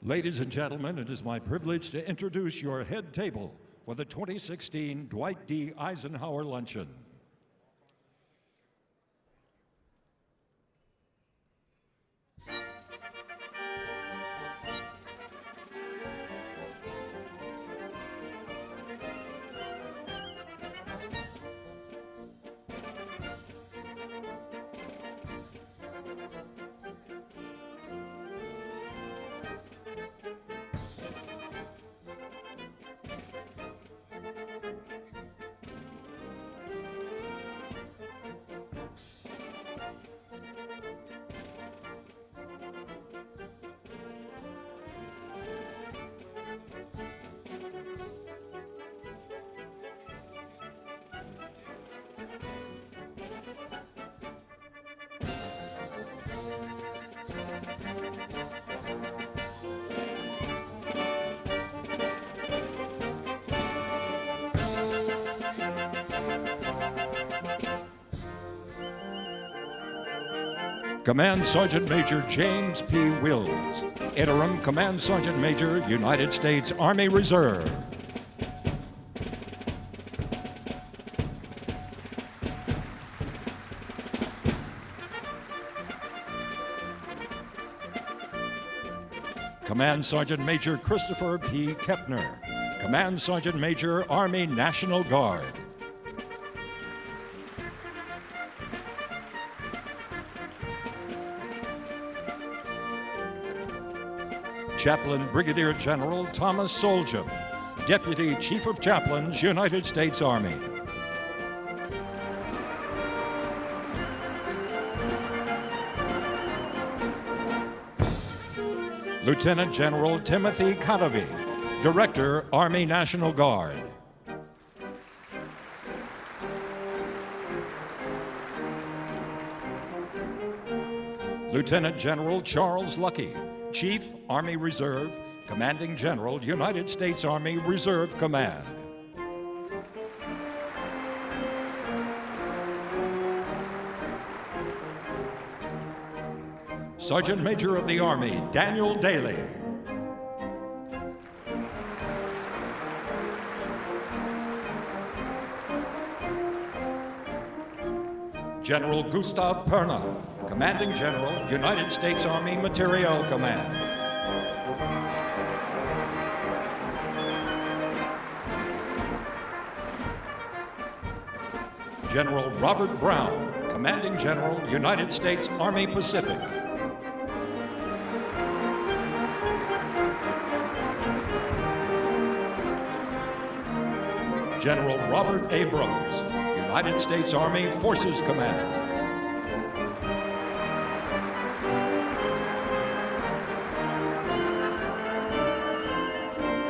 Ladies and gentlemen, it is my privilege to introduce your head table for the 2016 Dwight D. Eisenhower Luncheon. Command Sergeant Major James P. Wills, Interim Command Sergeant Major, United States Army Reserve. Command Sergeant Major Christopher P. Kepner, Command Sergeant Major, Army National Guard. Chaplain Brigadier General Thomas Soljam, Deputy Chief of Chaplains, United States Army. Lieutenant General Timothy Canavi, Director, Army National Guard. Lieutenant General Charles Luckey, Chief, Army Reserve, Commanding General, United States Army Reserve Command. Sergeant Major of the Army, Daniel Daly. General Gustav Perna, Commanding General, United States Army Materiel Command. General Robert Brown, Commanding General, United States Army Pacific. General Robert Abrams, United States Army Forces Command.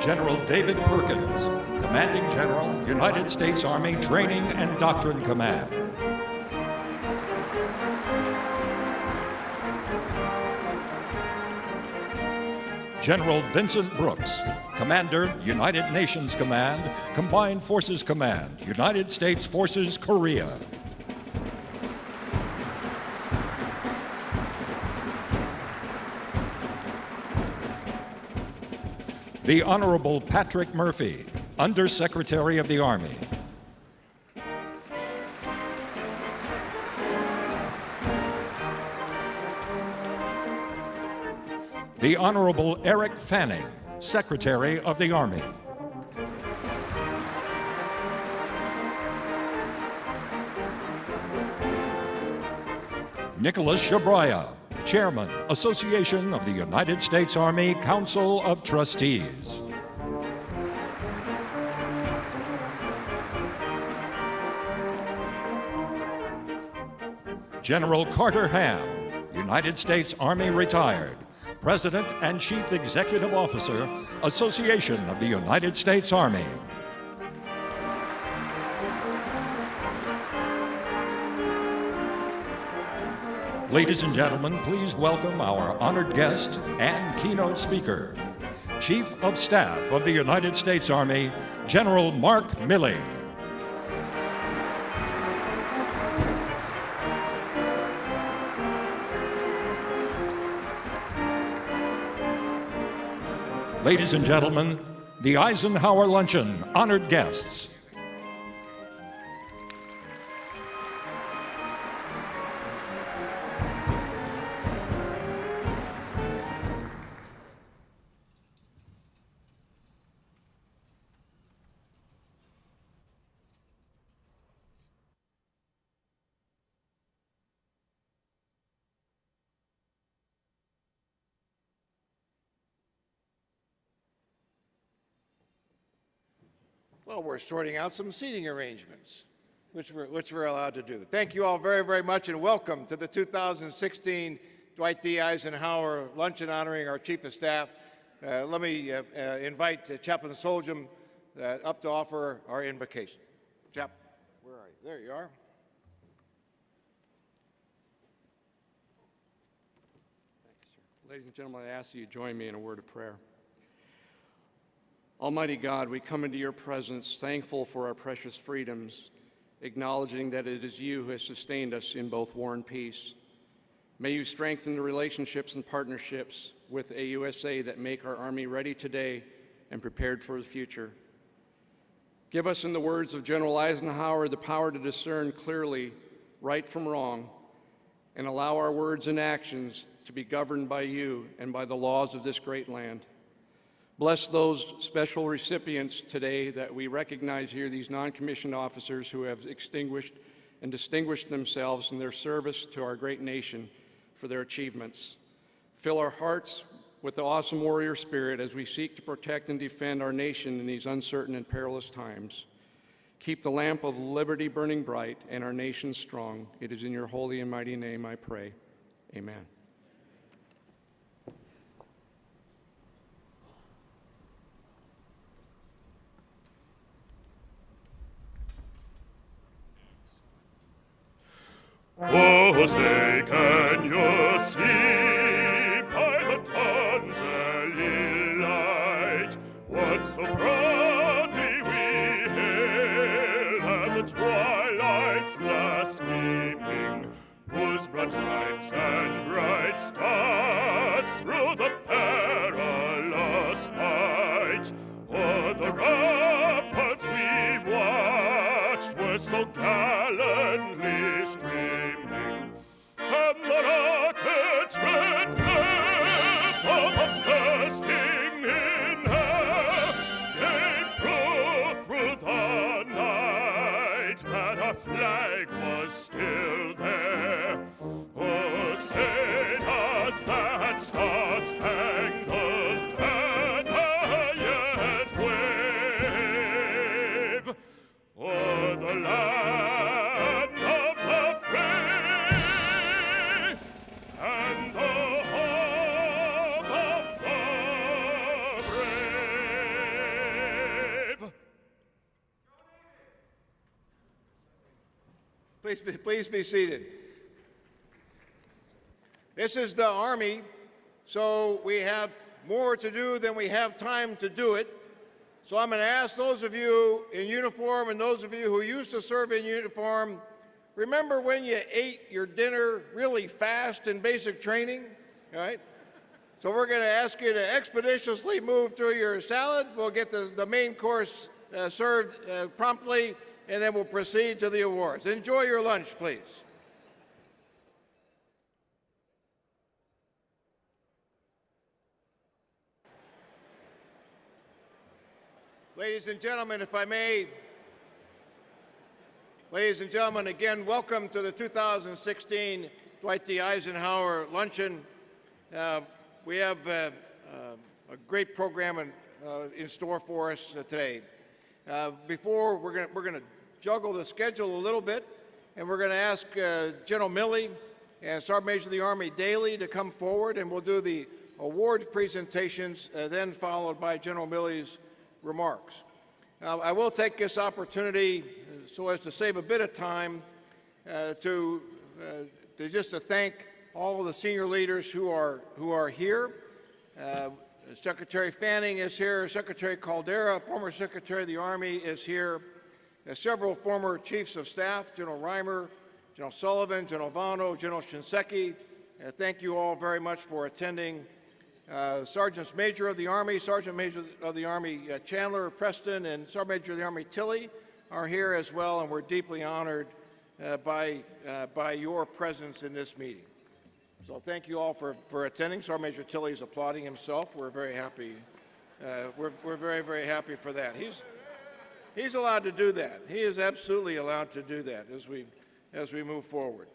General David Perkins, Commanding General, United States Army Training and Doctrine Command. General Vincent Brooks, Commander, United Nations Command, Combined Forces Command, United States Forces, Korea. The Honorable Patrick Murphy, Undersecretary of the Army. The Honorable Eric Fanning, Secretary of the Army. Nicholas Shabraya, Chairman, Association of the United States Army Council of Trustees. General Carter Ham, United States Army Retired, President and Chief Executive Officer, Association of the United States Army. Ladies and gentlemen, please welcome our honored guest and keynote speaker, Chief of Staff of the United States Army, General Mark Milley. Ladies and gentlemen, the Eisenhower Luncheon honored guests. Well, we're sorting out some seating arrangements, which we're allowed to do. Thank you all very, very much, and welcome to the 2016 Dwight D. Eisenhower Luncheon honoring our Chief of Staff. Let me invite Chaplain Soljum up to offer our invocation. Chap, where are you? There you are. Thank you, sir. Ladies and gentlemen, I ask that you join me in a word of prayer. Almighty God, we come into your presence thankful for our precious freedoms, acknowledging that it is you who has sustained us in both war and peace. May you strengthen the relationships and partnerships with AUSA that make our Army ready today and prepared for the future. Give us, in the words of General Eisenhower, the power to discern clearly right from wrong, and allow our words and actions to be governed by you and by the laws of this great land. Bless those special recipients today that we recognize here, these non-commissioned officers who have extinguished and distinguished themselves in their service to our great nation for their achievements. Fill our hearts with the awesome warrior spirit as we seek to protect and defend our nation in these uncertain and perilous times. Keep the lamp of liberty burning bright and our nation strong. It is in your holy and mighty name I pray. Amen. Oh, say, can you see by the dawn's early light what so proudly we hailed at the twilight's last gleaming, whose broad stripes and bright stars through the perilous fight o'er the ramparts we watched were so gallantly streaming, and the rocket's red glare of bursting in air gave proof through the night that our flag was still there. Oh, say does that star-spangled banner yet wave o'er the land of the free and the home of the brave? Please be seated. This is the Army, so we have more to do than we have time to do it. So I'm going to ask those of you in uniform and those of you who used to serve in uniform, remember when you ate your dinner really fast in basic training? All right? So we're going to ask you to expeditiously move through your salad. We'll get the main course served promptly, and then we'll proceed to the awards. Enjoy your lunch, please. Ladies and gentlemen, if I may, ladies and gentlemen, again, welcome to the 2016 Dwight D. Eisenhower Luncheon. We have a great program in store for us today. Before, we're going to juggle the schedule a little bit, and we're going to ask General Milley and Sergeant Major of the Army Daly to come forward, and we'll do the award presentations, then followed by General Milley's remarks. I will take this opportunity, so as to save a bit of time, to thank all of the senior leaders who are here. Secretary Fanning is here. Secretary Caldera, former Secretary of the Army, is here. Several former Chiefs of Staff, General Reimer, General Sullivan, General Vano, General Shinseki. Thank you all very much for attending. Sergeants Major of the Army, Sergeant Major of the Army Chandler Preston, and Sergeant Major of the Army Tilley are here as well, and we're deeply honored by your presence in this meeting. So thank you all for attending. Sergeant Major Tilley is applauding himself. We're very happy. We're very, very happy for that. He's allowed to do that. He is absolutely allowed to do that as we move forward.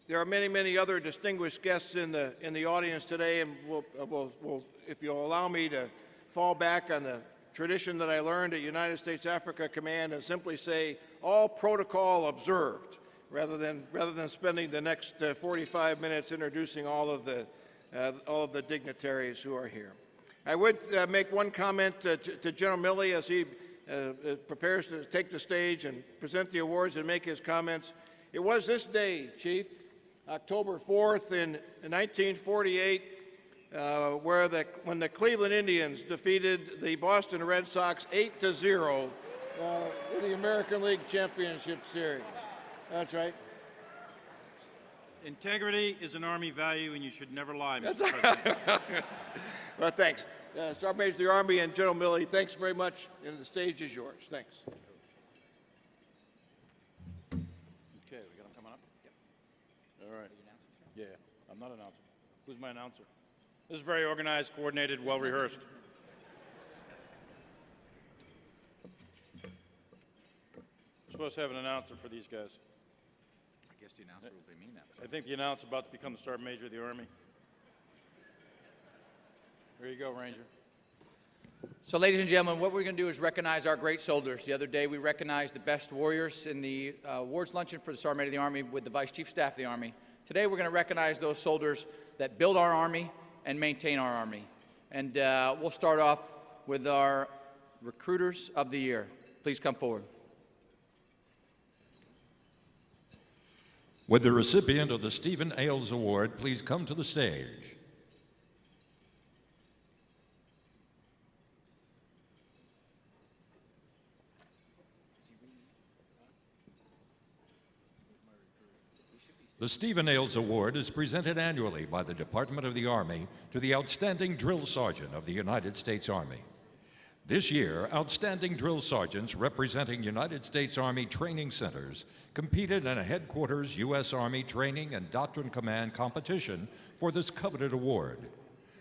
There are many, many other distinguished guests in the audience today, and we'll, if you'll allow me to fall back on the tradition that I learned at United States Africa Command and simply say all protocol observed, rather than spending the next 45 minutes introducing all of the dignitaries who are here. I would make one comment to General Milley as he prepares to take the stage and present the awards and make his comments. It was this day, Chief, October 4th in 1948, when the Cleveland Indians defeated the Boston Red Sox 8-0 in the American League Championship Series. That's right. Integrity is an Army value, and you should never lie, Mr. President. Well, thanks. Sergeant Major of the Army and General Milley, thanks very much, and the stage is yours. Thanks. Okay, we got them coming up? Yep. All right. Yeah, I'm not announcing. Who's my announcer? This is very organized, coordinated, well-rehearsed. We're supposed to have an announcer for these guys. I guess the announcer will be me now. I think the announcer is about to become the Sergeant Major of the Army. There you go, Ranger. So, ladies and gentlemen, what we're going to do is recognize our great soldiers. The other day, we recognized the best warriors in the awards luncheon for the Sergeant Major of the Army with the Vice Chief Staff of the Army. Today, we're going to recognize those soldiers that build our Army and maintain our Army. And we'll start off with our recruiters of the year. Please come forward. Would the recipient of the Stephen Ailes Award please come to the stage? The Stephen Ailes Award is presented annually by the Department of the Army to the Outstanding Drill Sergeant of the United States Army. This year, outstanding drill sergeants representing United States Army training centers competed in a headquarters U.S. Army Training and Doctrine Command competition for this coveted award.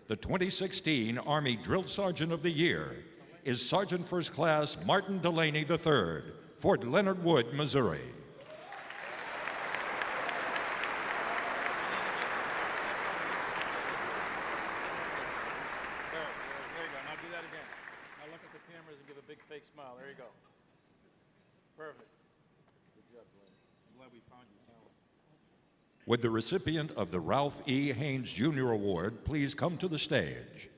The 2016 Army Drill Sergeant of the Year is Sergeant First Class Martin Delaney III, Fort Leonard Wood, Missouri. Fake smile. There you go. Perfect. Good job, Dwight. I'm glad we found you. Would the recipient of the Ralph E. Haynes Jr. Award please come to the stage?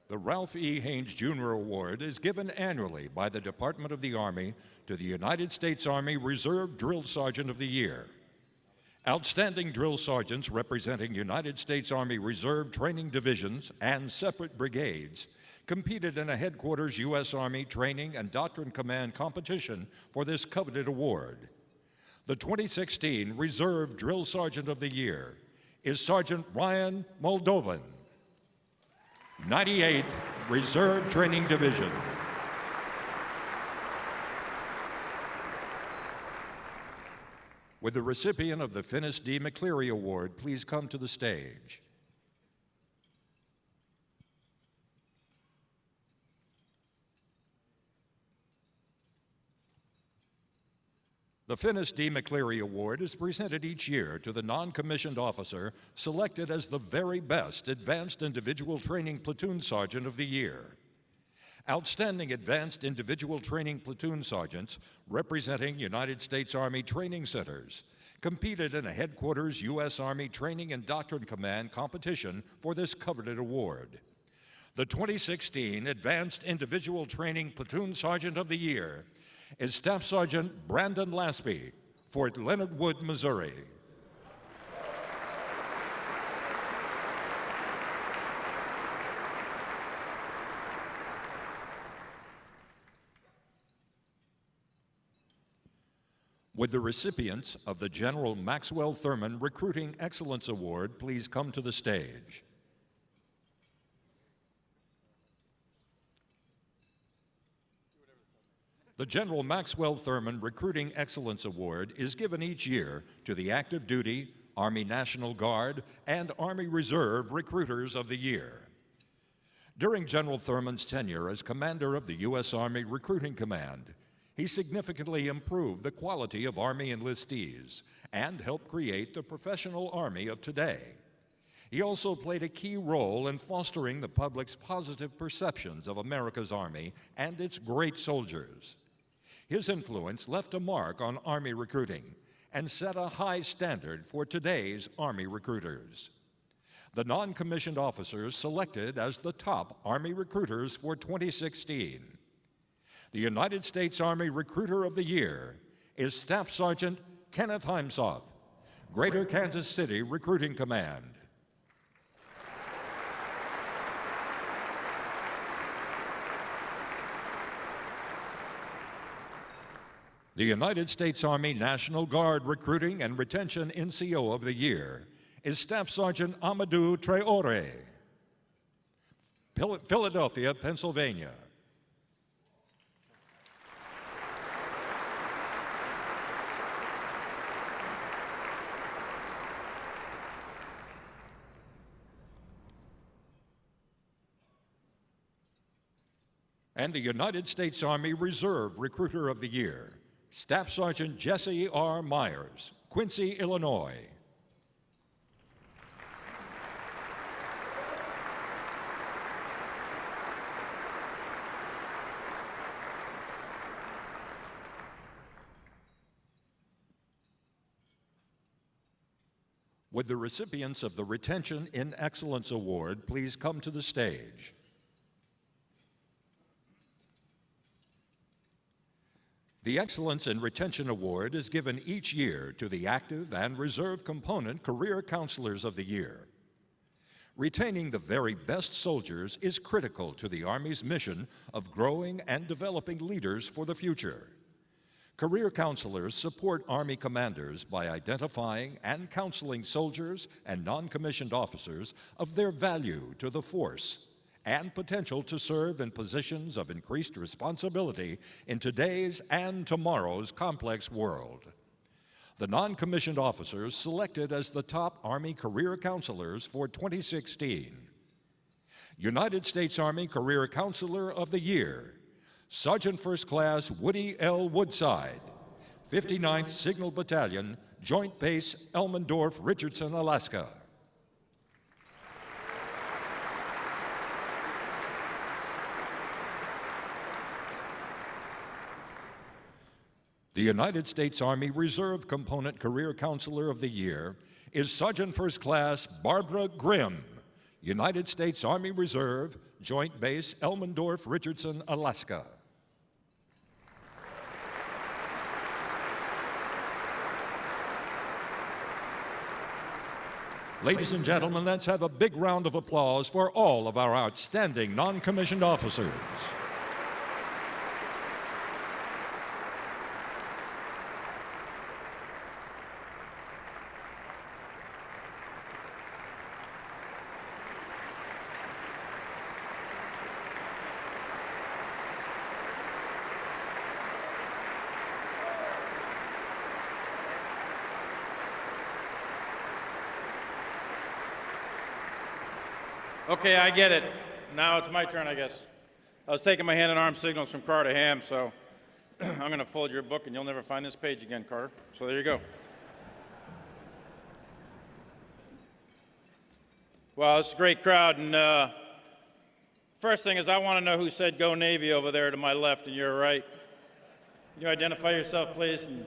The Ralph E. Haynes Jr. Award is given annually by the Department of the Army to the United States Army Reserve Drill Sergeant of the Year. Outstanding drill sergeants representing United States Army Reserve training divisions and separate brigades competed in a headquarters U.S. Army Training and Doctrine Command competition for this coveted award. The 2016 Reserve Drill Sergeant of the Year is Sergeant Ryan Moldovan, 98th Reserve Training Division. Would the recipient of the Finis D. McCleary Award please come to the stage? The Finis D. McCleary Award is presented each year to the non-commissioned officer selected as the very best Advanced Individual Training Platoon Sergeant of the Year. Outstanding Advanced Individual Training Platoon Sergeants representing United States Army training centers competed in a headquarters U.S. Army Training and Doctrine Command competition for this coveted award. The 2016 Advanced Individual Training Platoon Sergeant of the Year is Staff Sergeant Brandon Laspy, Fort Leonard Wood, Missouri. Would the recipients of the General Maxwell Thurman Recruiting Excellence Award please come to the stage? The General Maxwell Thurman Recruiting Excellence Award is given each year to the active duty, Army National Guard, and Army Reserve Recruiters of the Year. During General Thurman's tenure as commander of the U.S. Army Recruiting Command, he significantly improved the quality of Army enlistees and helped create the professional Army of today. He also played a key role in fostering the public's positive perceptions of America's Army and its great soldiers. His influence left a mark on Army recruiting and set a high standard for today's Army recruiters. The non-commissioned officers selected as the top Army recruiters for 2016. The United States Army Recruiter of the Year is Staff Sergeant Kenneth Heimsoth, Greater Kansas City Recruiting Command. The United States Army National Guard Recruiting and Retention NCO of the Year is Staff Sergeant Amadou Traore, Philadelphia, Pennsylvania. And the United States Army Reserve Recruiter of the Year, Staff Sergeant Jesse R. Myers, Quincy, Illinois. Would the recipients of the Retention in Excellence Award please come to the stage? The Excellence in Retention Award is given each year to the active and reserve component Career Counselors of the Year. Retaining the very best soldiers is critical to the Army's mission of growing and developing leaders for the future. Career counselors support Army commanders by identifying and counseling soldiers and non-commissioned officers of their value to the force and potential to serve in positions of increased responsibility in today's and tomorrow's complex world. The non-commissioned officers selected as the top Army Career Counselors for 2016. United States Army Career Counselor of the Year, Sergeant First Class Woody L. Woodside, 59th Signal Battalion, Joint Base Elmendorf, Richardson, Alaska. The United States Army Reserve Component Career Counselor of the Year is Sergeant First Class Barbara Grimm, United States Army Reserve, Joint Base Elmendorf, Richardson, Alaska. Ladies and gentlemen, let's have a big round of applause for all of our outstanding non-commissioned officers. Okay, I get it. Now it's my turn, I guess. I was taking my hand and arm signals from Carter to Ham, so I'm going to fold your book and you'll never find this page again, Carter. So there you go. Wow, this is a great crowd. And first thing is I want to know who said go Navy over there to my left and your right. Can you identify yourself, please, and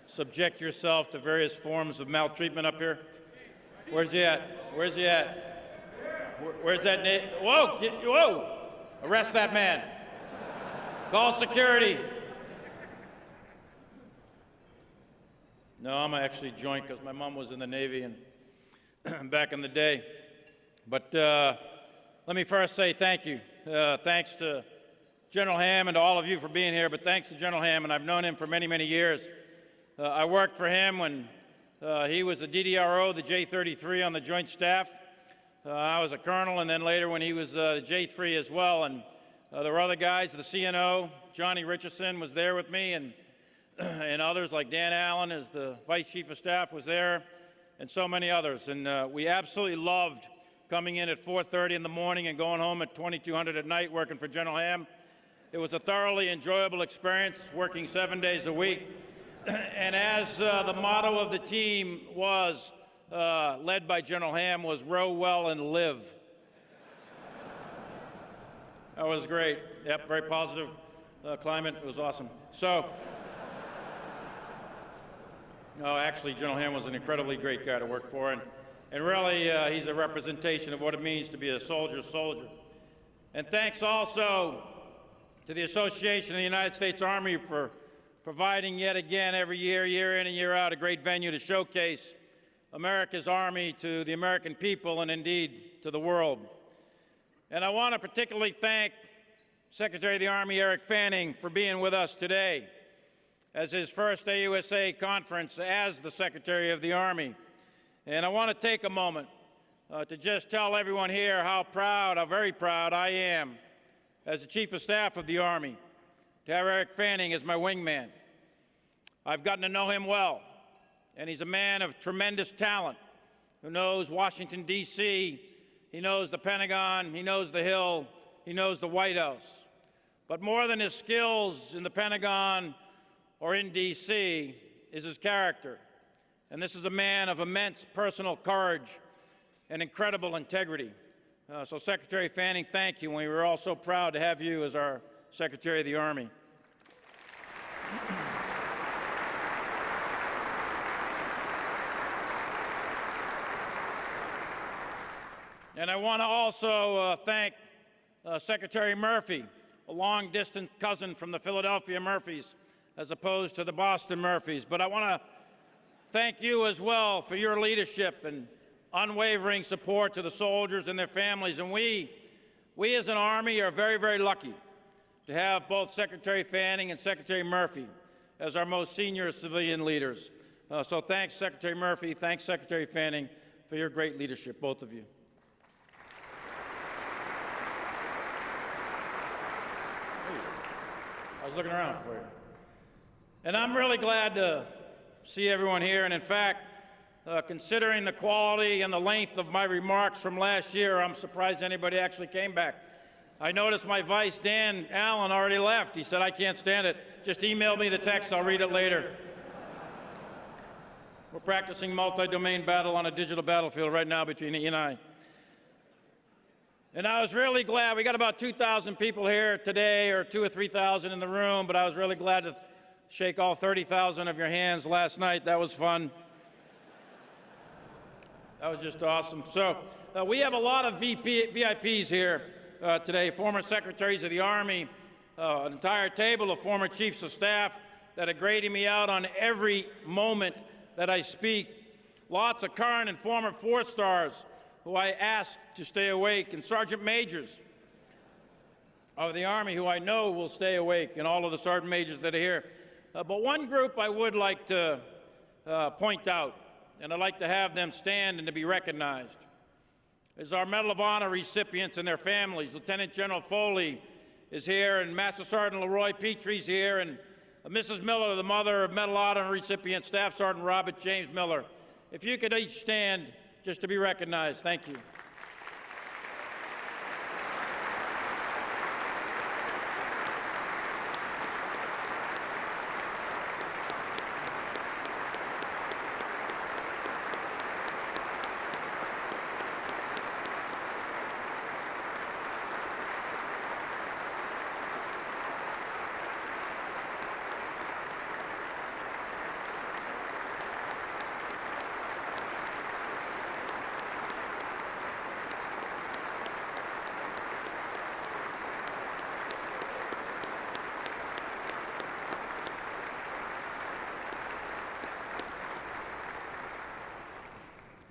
subject yourself to various forms of maltreatment up here? Where's he at? Where's he at? Where's that? Whoa! Whoa! Arrest that man. Call security. No, I'm actually joint because my mom was in the Navy and back in the day. But let me first say thank you. Thanks to General Ham and to all of you for being here, but thanks to General Ham, and I've known him for many, many years. I worked for him when he was the DDRO, the J-33 on the Joint Staff. I was a colonel, and then later when he was J-3 as well. And there were other guys, the CNO, Johnny Richardson was there with me, and others like Dan Allen as the Vice Chief of Staff was there, and so many others. And we absolutely loved coming in at 4:30 in the morning and going home at 2200 at night working for General Ham. It was a thoroughly enjoyable experience, working 7 days a week. And as the motto of the team was, led by General Ham, was row well and live. That was great. Yep, very positive climate. It was awesome. So, no, actually, General Ham was an incredibly great guy to work for, and really, he's a representation of what it means to be a soldier's soldier. And thanks also to the Association of the United States Army for providing yet again every year, year in and year out, a great venue to showcase America's Army to the American people and indeed to the world. And I want to particularly thank Secretary of the Army Eric Fanning for being with us today as his first AUSA conference as the Secretary of the Army. And I want to take a moment to just tell everyone here how very proud I am as the Chief of Staff of the Army to have Eric Fanning as my wingman. I've gotten to know him well, and he's a man of tremendous talent who knows Washington, D.C., he knows the Pentagon, he knows the Hill, he knows the White House. But more than his skills in the Pentagon or in D.C. is his character. And this is a man of immense personal courage and incredible integrity. So Secretary Fanning, thank you. We were all so proud to have you as our Secretary of the Army. And I want to also thank Secretary Murphy, a long-distance cousin from the Philadelphia Murphys, as opposed to the Boston Murphys. But I want to thank you as well for your leadership and unwavering support to the soldiers and their families. And we as an Army are very, very lucky to have both Secretary Fanning and Secretary Murphy as our most senior civilian leaders. So thanks, Secretary Murphy. Thanks, Secretary Fanning, for your great leadership, both of you. I was looking around for you. And I'm really glad to see everyone here. And in fact, considering the quality and the length of my remarks from last year, I'm surprised anybody actually came back. I noticed my vice, Dan Allen, already left. He said, I can't stand it. Just email me the text, I'll read it later. We're practicing multi-domain battle on a digital battlefield right now between he and I. And I was really glad. We got about 2,000 people here today, or 2,000 or 3,000 in the room, but I was really glad to shake all 30,000 of your hands last night. That was fun. That was just awesome. So we have a lot of VIPs here today, former secretaries of the Army, an entire table of former chiefs of staff that are grading me out on every moment that I speak. Lots of current and former 4-stars who I asked to stay awake, and sergeant majors of the Army who I know will stay awake, and all of the sergeant majors that are here. But one group I would like to point out, and I'd like to have them stand and to be recognized, is our Medal of Honor recipients and their families. Lieutenant General Foley is here, and Master Sergeant Leroy Petrie's here, and Mrs. Miller, the mother of Medal of Honor recipient, Staff Sergeant Robert James Miller. If you could each stand just to be recognized. Thank you.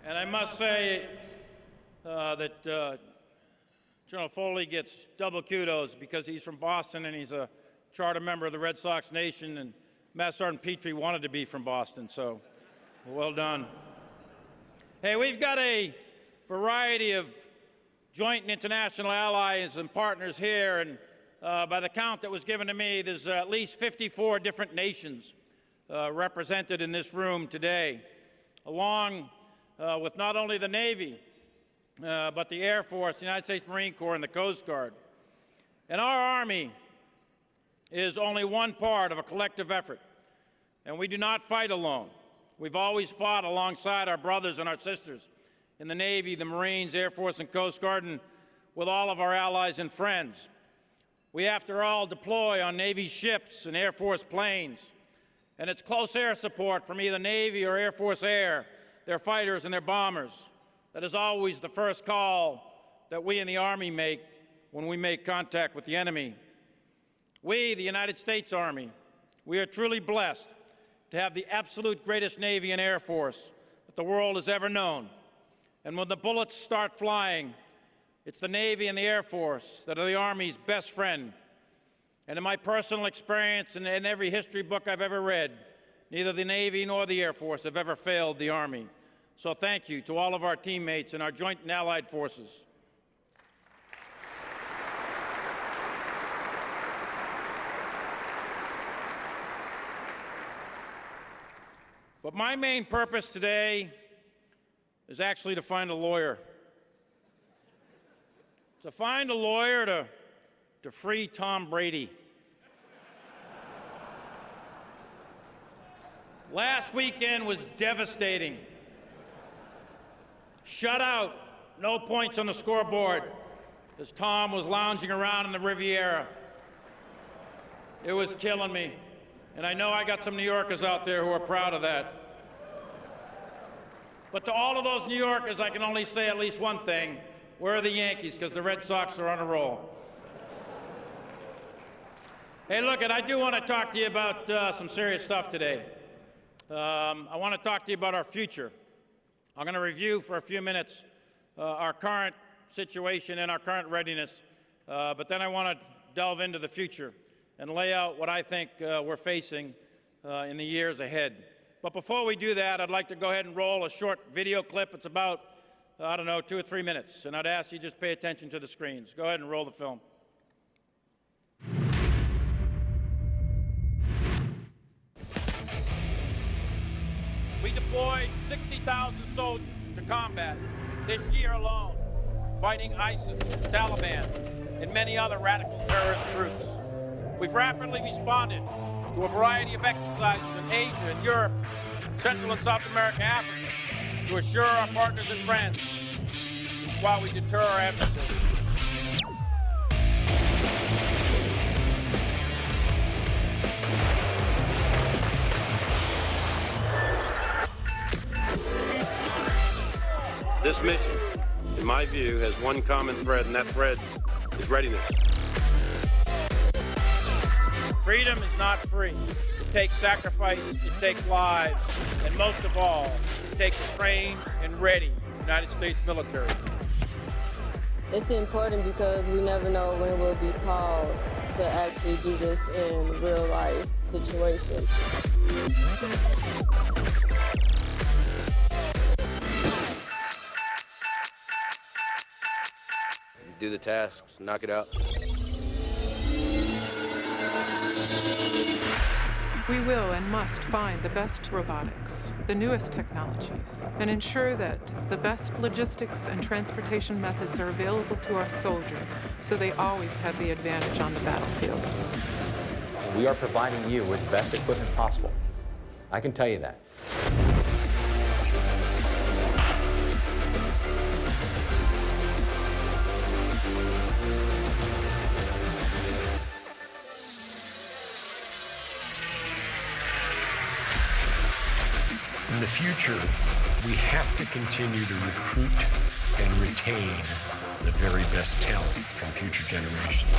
And I must say that General Foley gets double kudos because he's from Boston and he's a charter member of the Red Sox Nation, and Master Sergeant Petrie wanted to be from Boston, so well done. Hey, we've got a variety of joint and international allies and partners here, and by the count that was given to me, there's at least 54 different nations represented in this room today, along with not only the Navy, but the Air Force, the United States Marine Corps, and the Coast Guard. And our Army is only one part of a collective effort, and we do not fight alone. We've always fought alongside our brothers and our sisters in the Navy, the Marines, Air Force, and Coast Guard, and with all of our allies and friends. We, after all, deploy on Navy ships and Air Force planes, and it's close air support from either Navy or Air Force Air, their fighters and their bombers, that is always the first call that we in the Army make when we make contact with the enemy. We, the United States Army, we are truly blessed to have the absolute greatest Navy and Air Force that the world has ever known. And when the bullets start flying, it's the Navy and the Air Force that are the Army's best friend. And in my personal experience and in every history book I've ever read, neither the Navy nor the Air Force have ever failed the Army. So thank you to all of our teammates in our joint and allied forces. But my main purpose today is actually to find a lawyer. To find a lawyer to free Tom Brady. Last weekend was devastating. Shutout, no points on the scoreboard, as Tom was lounging around in the Riviera. It was killing me. And I know I got some New Yorkers out there who are proud of that. But to all of those New Yorkers, I can only say at least one thing. Where are the Yankees? Because the Red Sox are on a roll. Hey, look, I do want to talk to you about some serious stuff today. I want to talk to you about our future. I'm going to review for a few minutes our current situation and our current readiness, but then I want to delve into the future and lay out what I think we're facing in the years ahead. But before we do that, I'd like to go ahead and roll a short video clip. It's about, I don't know, 2 or 3 minutes, and I'd ask you just pay attention to the screens. Go ahead and roll the film. We deployed 60,000 soldiers to combat this year alone, fighting ISIS, Taliban, and many other radical terrorist groups. We've rapidly responded to a variety of exercises in Asia and Europe, Central and South America, Africa, to assure our partners and friends while we deter our adversaries. This mission, in my view, has one common thread, and that thread is readiness. Freedom is not free. It takes sacrifice, it takes lives, and most of all, it takes a trained and ready United States military. It's important because we never know when we'll be called to actually do this in real life situations. Do the tasks, knock it out. We will and must find the best robotics, the newest technologies, and ensure that the best logistics and transportation methods are available to our soldier so they always have the advantage on the battlefield. We are providing you with the best equipment possible. I can tell you that. In the future, we have to continue to recruit and retain the very best talent from future generations.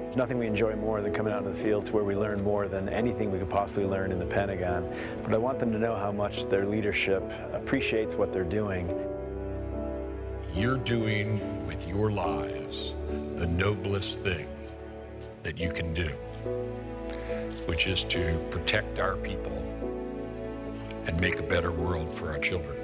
There's nothing we enjoy more than coming out into the fields where we learn more than anything we could possibly learn in the Pentagon. But I want them to know how much their leadership appreciates what they're doing. you're doing with your lives the noblest thing that you can do, which is to protect our people and make a better world for our children.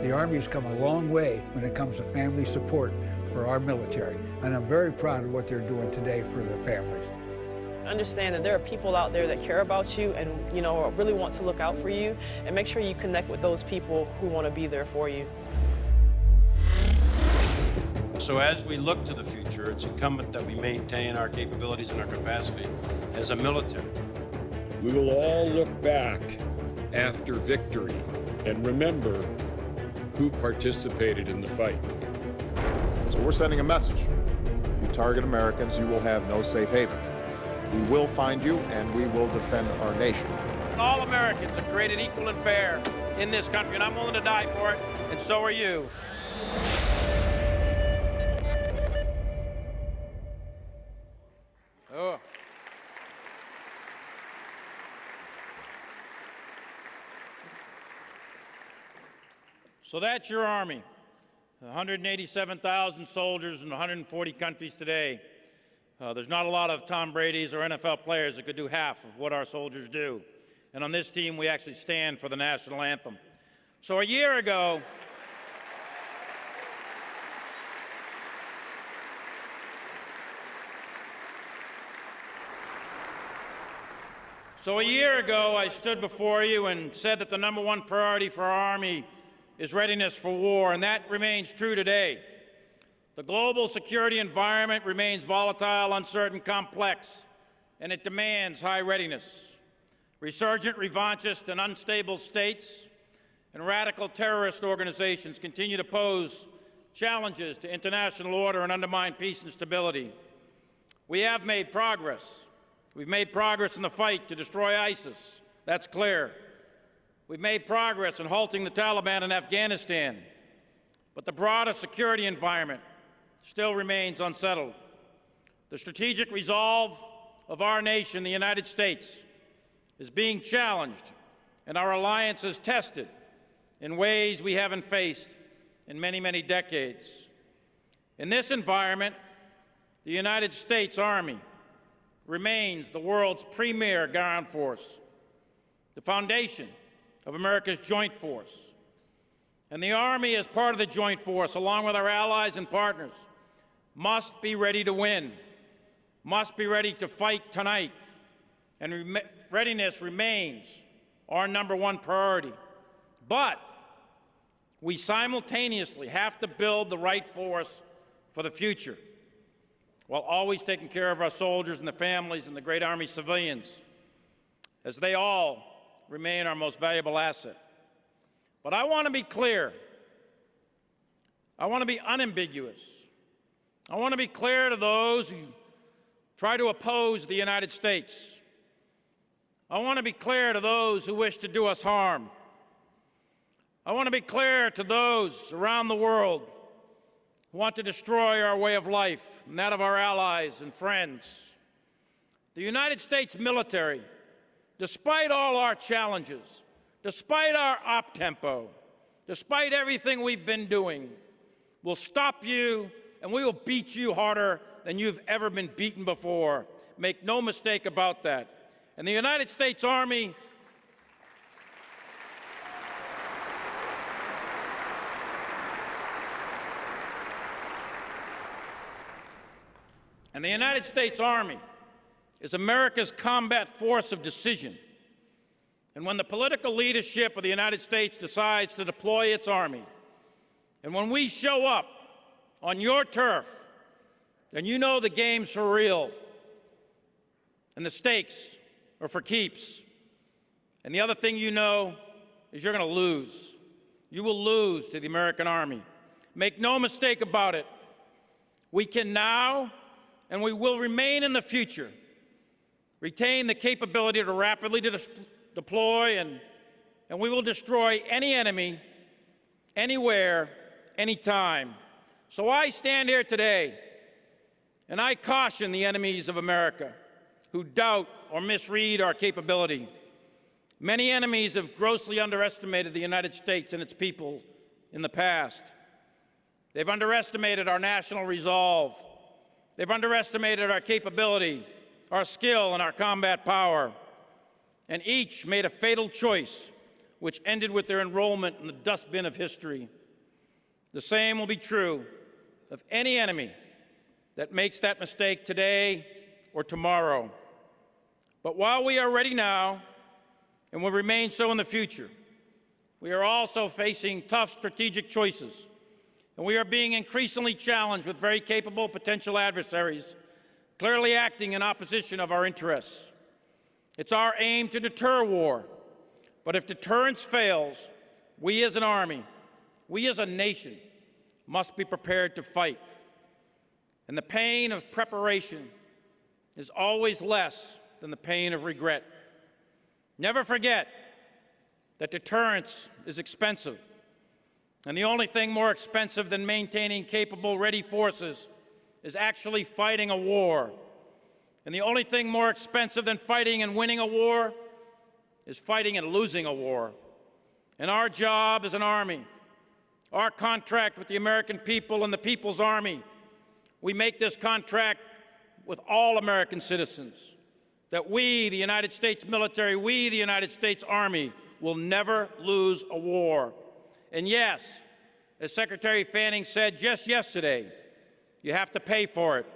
The Army has come a long way when it comes to family support for our military, and I'm very proud of what they're doing today for the families. Understand that there are people out there that care about you and, really want to look out for you, and make sure you connect with those people who want to be there for you. So as we look to the future, it's incumbent that we maintain our capabilities and our capacity as a military. We will all look back after victory and remember who participated in the fight. So we're sending a message. If you target Americans, you will have no safe haven. We will find you, and we will defend our nation. All Americans are created equal and fair in this country, and I'm willing to die for it, and so are you. Oh. So that's your Army. 187,000 soldiers in 140 countries today. There's not a lot of Tom Brady's or NFL players that could do half of what our soldiers do. And on this team, we actually stand for the national anthem. So a year ago, I stood before you and said that the #1 priority for our Army is readiness for war, and that remains true today. The global security environment remains volatile, uncertain, complex, and it demands high readiness. Resurgent, revanchist, and unstable states and radical terrorist organizations continue to pose challenges to international order and undermine peace and stability. We have made progress. We've made progress in the fight to destroy ISIS. That's clear. We've made progress in halting the Taliban in Afghanistan. But the broader security environment still remains unsettled. The strategic resolve of our nation, the United States, is being challenged, and our alliance is tested in ways we haven't faced in many, many decades. In this environment, the United States Army remains the world's premier ground force, the foundation of America's joint force. And the Army, as part of the joint force, along with our allies and partners, must be ready to win, must be ready to fight tonight, and readiness remains our #1 priority. But we simultaneously have to build the right force for the future, while always taking care of our soldiers and the families and the great Army civilians, as they all remain our most valuable asset. But I want to be clear. I want to be unambiguous. I want to be clear to those who try to oppose the United States. I want to be clear to those who wish to do us harm. I want to be clear to those around the world who want to destroy our way of life and that of our allies and friends. The United States military, despite all our challenges, despite our op-tempo, despite everything we've been doing, will stop you, and we will beat you harder than you've ever been beaten before. Make no mistake about that. And the United States Army is America's combat force of decision. And when the political leadership of the United States decides to deploy its Army, and when we show up on your turf, then you know the game's for real, and the stakes are for keeps. And the other thing you know is you're going to lose. You will lose to the American Army. Make no mistake about it. We can now, and we will remain in the future, retain the capability to rapidly deploy, and we will destroy any enemy, anywhere, anytime. So I stand here today, and I caution the enemies of America who doubt or misread our capability. Many enemies have grossly underestimated the United States and its people in the past. They've underestimated our national resolve. They've underestimated our capability, our skill, and our combat power. And each made a fatal choice, which ended with their enrollment in the dustbin of history. The same will be true of any enemy that makes that mistake today or tomorrow. But while we are ready now, and will remain so in the future, we are also facing tough strategic choices, and we are being increasingly challenged with very capable potential adversaries, clearly acting in opposition of our interests. It's our aim to deter war, but if deterrence fails, we as an army, we as a nation, must be prepared to fight. And the pain of preparation is always less than the pain of regret. Never forget that deterrence is expensive, and the only thing more expensive than maintaining capable, ready forces is actually fighting a war. And the only thing more expensive than fighting and winning a war is fighting and losing a war. And our job as an army, our contract with the American people and the People's Army, we make this contract with all American citizens, that we, the United States military, we, the United States Army, will never lose a war. And yes, as Secretary Fanning said just yesterday, you have to pay for it.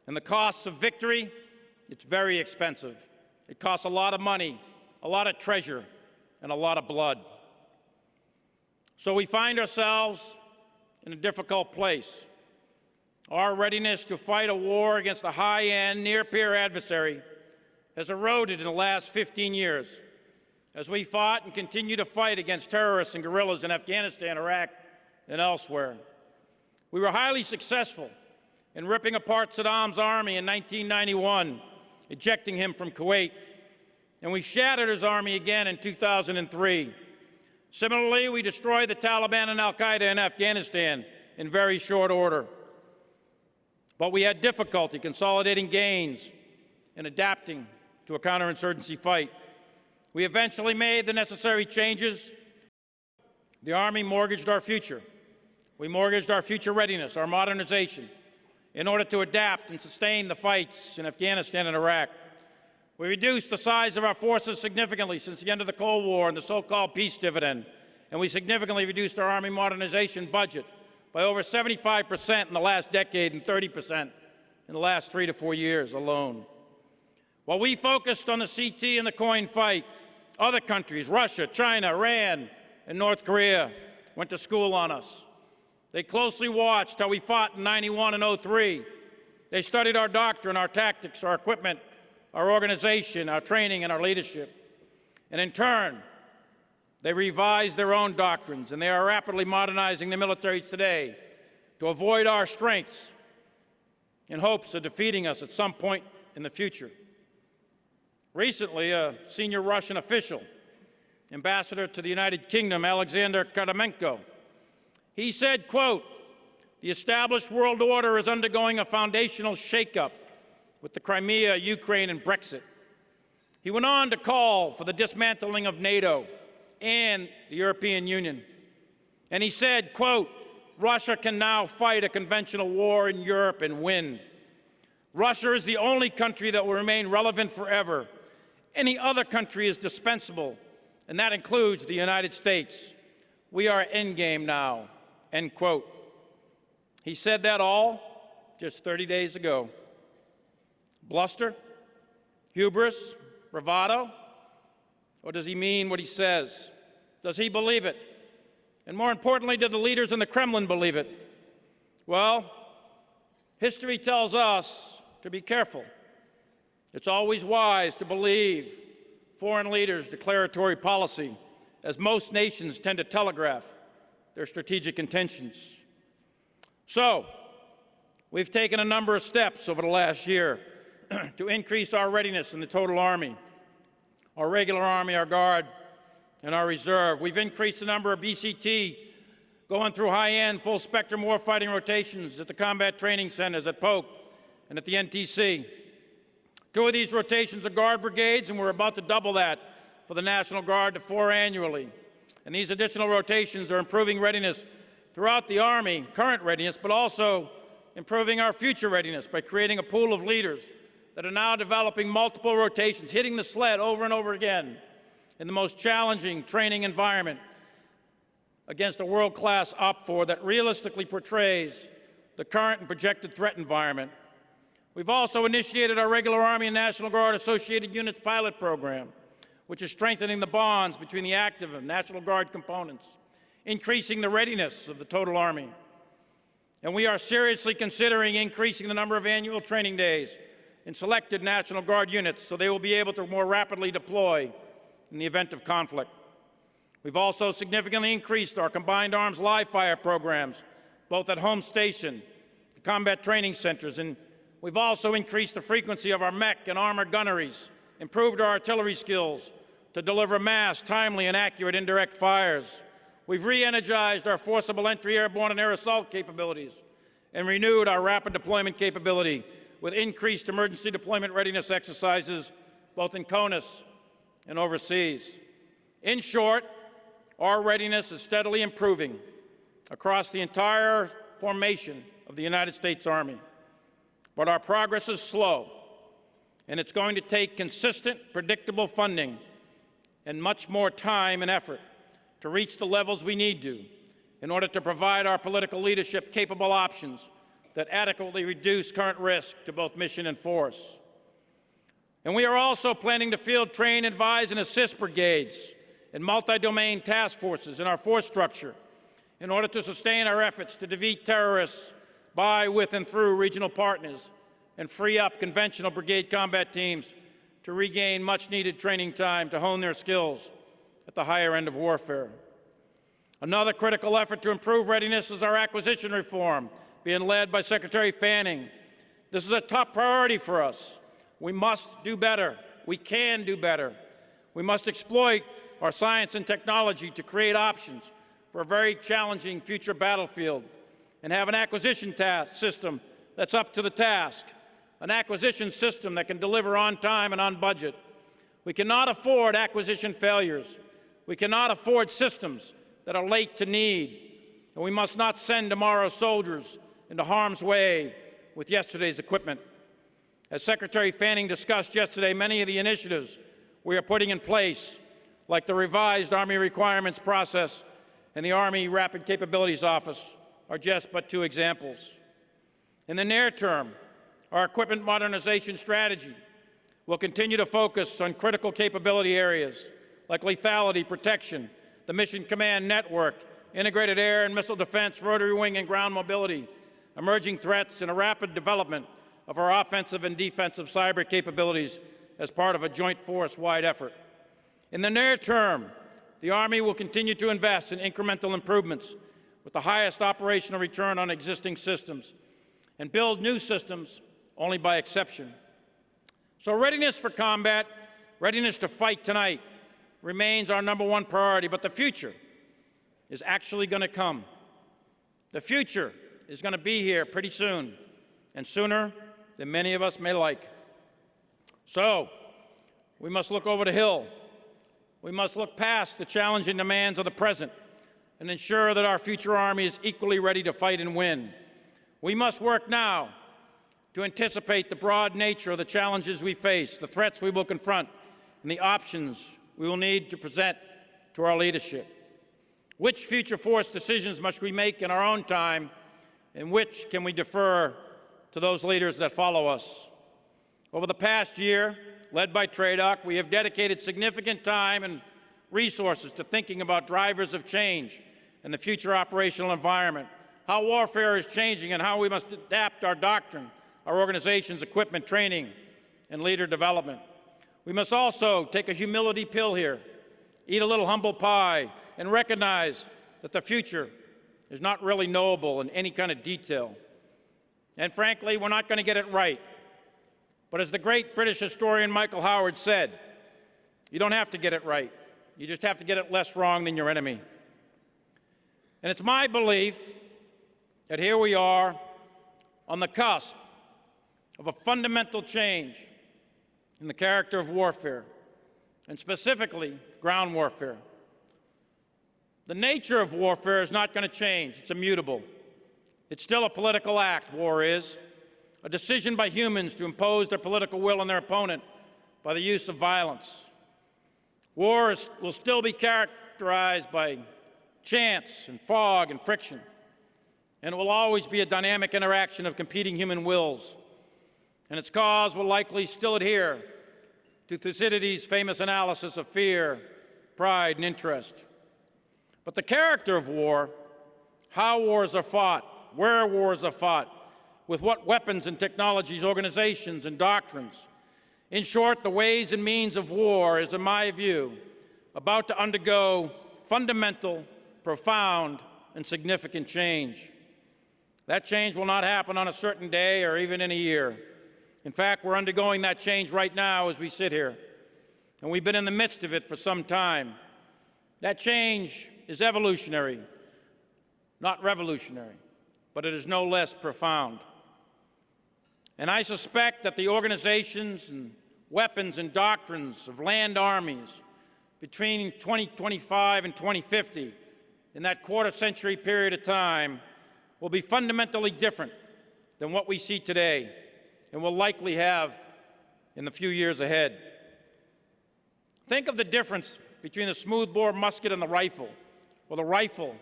And the costs of victory, it's very expensive. It costs a lot of money, a lot of treasure, and a lot of blood. So we find ourselves in a difficult place. Our readiness to fight a war against a high-end, near-peer adversary has eroded in the last 15 years as we fought and continue to fight against terrorists and guerrillas in Afghanistan, Iraq, and elsewhere. We were highly successful in ripping apart Saddam's army in 1991, ejecting him from Kuwait, and we shattered his army again in 2003. Similarly, we destroyed the Taliban and al-Qaeda in Afghanistan in very short order. But we had difficulty consolidating gains and adapting to a counterinsurgency fight. We eventually made the necessary changes. The Army mortgaged our future. We mortgaged our future readiness, our modernization, in order to adapt and sustain the fights in Afghanistan and Iraq. We reduced the size of our forces significantly since the end of the Cold War and the so-called peace dividend, and we significantly reduced our Army modernization budget by over 75% in the last decade and 30% in the last 3 to 4 years alone. While we focused on the CT and the coin fight, other countries, Russia, China, Iran, and North Korea, went to school on us. They closely watched how we fought in 91 and 03. They studied our doctrine, our tactics, our equipment, our organization, our training, and our leadership. And in turn, they revised their own doctrines, and they are rapidly modernizing the militaries today to avoid our strengths in hopes of defeating us at some point in the future. Recently, a senior Russian official, ambassador to the United Kingdom, Alexander Karamenko, he said, quote, "The established world order is undergoing a foundational shakeup with the Crimea, Ukraine, and Brexit." He went on to call for the dismantling of NATO and the European Union. And he said, quote, "Russia can now fight a conventional war in Europe and win. Russia is the only country that will remain relevant forever. Any other country is dispensable, and that includes the United States. We are endgame now," end quote. He said that all just 30 days ago. Bluster? Hubris? Bravado? Or does he mean what he says? Does he believe it? And more importantly, do the leaders in the Kremlin believe it? Well, history tells us to be careful. It's always wise to believe foreign leaders' declaratory policy, as most nations tend to telegraph their strategic intentions. So, we've taken a number of steps over the last year to increase our readiness in the total Army, our regular Army, our Guard, and our Reserve. We've increased the number of BCT going through high-end, full-spectrum warfighting rotations at the combat training centers at Polk and at the NTC. 2 of these rotations are Guard brigades, and we're about to double that for the National Guard to 4 annually. And these additional rotations are improving readiness throughout the Army, current readiness, but also improving our future readiness by creating a pool of leaders that are now developing multiple rotations, hitting the sled over and over again in the most challenging training environment against a world-class OPFOR that realistically portrays the current and projected threat environment. We've also initiated our regular Army and National Guard Associated Units pilot program, which is strengthening the bonds between the active and National Guard components, increasing the readiness of the total Army. And we are seriously considering increasing the number of annual training days in selected National Guard units so they will be able to more rapidly deploy in the event of conflict. We've also significantly increased our combined arms live fire programs, both at home station, the combat training centers, and we've also increased the frequency of our mech and armored gunneries, improved our artillery skills to deliver mass, timely, and accurate indirect fires. We've re-energized our forcible entry airborne and air assault capabilities and renewed our rapid deployment capability with increased emergency deployment readiness exercises, both in CONUS and overseas. In short, our readiness is steadily improving across the entire formation of the United States Army. But our progress is slow, and it's going to take consistent, predictable funding and much more time and effort to reach the levels we need to in order to provide our political leadership capable options that adequately reduce current risk to both mission and force. And we are also planning to field, train, advise, and assist brigades and multi-domain task forces in our force structure in order to sustain our efforts to defeat terrorists by, with, and through regional partners and free up conventional brigade combat teams to regain much-needed training time to hone their skills at the higher end of warfare. Another critical effort to improve readiness is our acquisition reform, being led by Secretary Fanning. This is a top priority for us. We must do better. We can do better. We must exploit our science and technology to create options for a very challenging future battlefield and have an acquisition system that's up to the task, an acquisition system that can deliver on time and on budget. We cannot afford acquisition failures. We cannot afford systems that are late to need, and we must not send tomorrow's soldiers into harm's way with yesterday's equipment. As Secretary Fanning discussed yesterday, many of the initiatives we are putting in place, like the revised Army requirements process and the Army Rapid Capabilities Office, are just but two examples. In the near term, our equipment modernization strategy will continue to focus on critical capability areas like lethality protection, the Mission Command Network, integrated air and missile defense, rotary wing and ground mobility, emerging threats, and a rapid development of our offensive and defensive cyber capabilities as part of a joint force-wide effort. In the near term, the Army will continue to invest in incremental improvements with the highest operational return on existing systems and build new systems only by exception. So readiness for combat, readiness to fight tonight remains our #1 priority, but the future is actually going to come. The future is going to be here pretty soon, and sooner than many of us may like. So we must look over the hill. We must look past the challenging demands of the present and ensure that our future Army is equally ready to fight and win. We must work now to anticipate the broad nature of the challenges we face, the threats we will confront, and the options we will need to present to our leadership. Which future force decisions must we make in our own time, and which can we defer to those leaders that follow us? Over the past year, led by TRADOC, we have dedicated significant time and resources to thinking about drivers of change in the future operational environment, how warfare is changing and how we must adapt our doctrine, our organization's equipment, training, and leader development. We must also take a humility pill here, eat a little humble pie, and recognize that the future is not really knowable in any kind of detail. And frankly, we're not going to get it right. But as the great British historian Michael Howard said, you don't have to get it right. You just have to get it less wrong than your enemy. And it's my belief that here we are on the cusp of a fundamental change in the character of warfare, and specifically ground warfare. The nature of warfare is not going to change. It's immutable. It's still a political act, war is. A decision by humans to impose their political will on their opponent by the use of violence. War will still be characterized by chance and fog and friction, and it will always be a dynamic interaction of competing human wills. And its cause will likely still adhere to Thucydides' famous analysis of fear, pride, and interest. But the character of war, how wars are fought, where wars are fought, with what weapons and technologies, organizations, and doctrines. In short, the ways and means of war is, in my view, about to undergo fundamental, profound, and significant change. That change will not happen on a certain day or even in a year. In fact, we're undergoing that change right now as we sit here, and we've been in the midst of it for some time. That change is evolutionary, not revolutionary, but it is no less profound. And I suspect that the organizations and weapons and doctrines of land armies between 2025 and 2050, in that quarter-century period of time, will be fundamentally different than what we see today and will likely have in the few years ahead. Think of the difference between the smoothbore musket and the rifle, or the rifle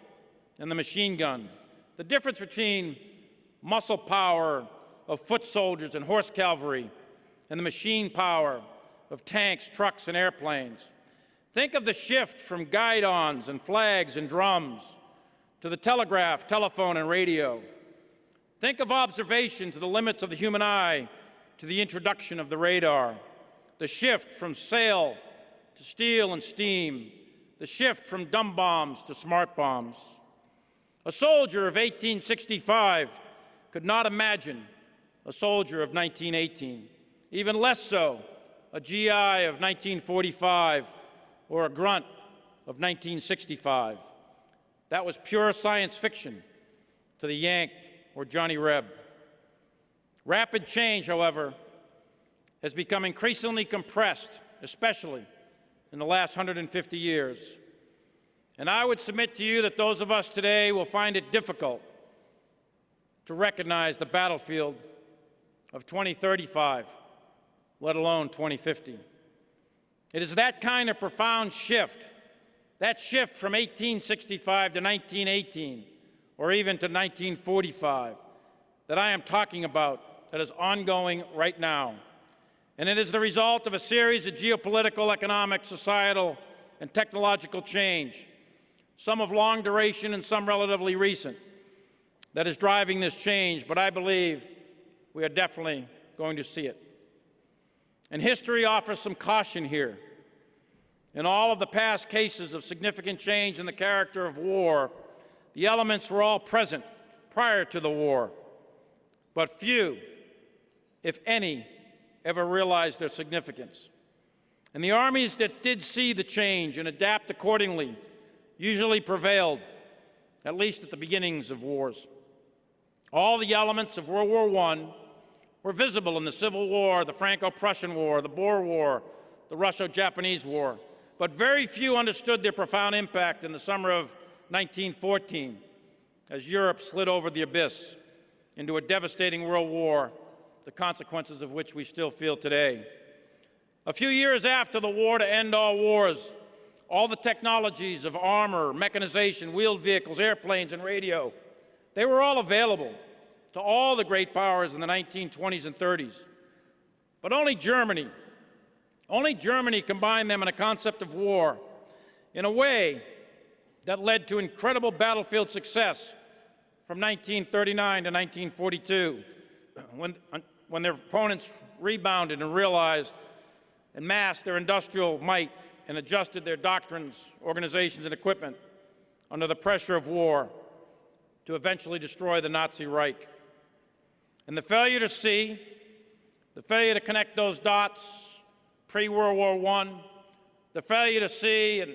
and the machine gun. The difference between muscle power of foot soldiers and horse cavalry and the machine power of tanks, trucks, and airplanes. Think of the shift from guidons and flags and drums to the telegraph, telephone, and radio. Think of observation to the limits of the human eye to the introduction of the radar. The shift from sail to steel and steam. The shift from dumb bombs to smart bombs. A soldier of 1865 could not imagine a soldier of 1918, even less so a GI of 1945 or a grunt of 1965. That was pure science fiction to the Yank or Johnny Reb. Rapid change, however, has become increasingly compressed, especially in the last 150 years. And I would submit to you that those of us today will find it difficult to recognize the battlefield of 2035, let alone 2050. It is that kind of profound shift, that shift from 1865 to 1918, or even to 1945, that I am talking about, that is ongoing right now. And it is the result of a series of geopolitical, economic, societal, and technological change, some of long duration and some relatively recent, that is driving this change, but I believe we are definitely going to see it. And history offers some caution here. In all of the past cases of significant change in the character of war, the elements were all present prior to the war, but few, if any, ever realized their significance. And the armies that did see the change and adapt accordingly usually prevailed, at least at the beginnings of wars. All the elements of World War I were visible in the Civil War, the Franco-Prussian War, the Boer War, the Russo-Japanese War, but very few understood their profound impact in the summer of 1914 as Europe slid over the abyss into a devastating world war, the consequences of which we still feel today. A few years after the war to end all wars, all the technologies of armor, mechanization, wheeled vehicles, airplanes, and radio, they were all available to all the great powers in the 1920s and 30s. But only Germany combined them in a concept of war in a way that led to incredible battlefield success from 1939 to 1942, when their opponents rebounded and realized and massed their industrial might and adjusted their doctrines, organizations, and equipment under the pressure of war to eventually destroy the Nazi Reich. And the failure to see, the failure to connect those dots pre-World War I, the failure to see and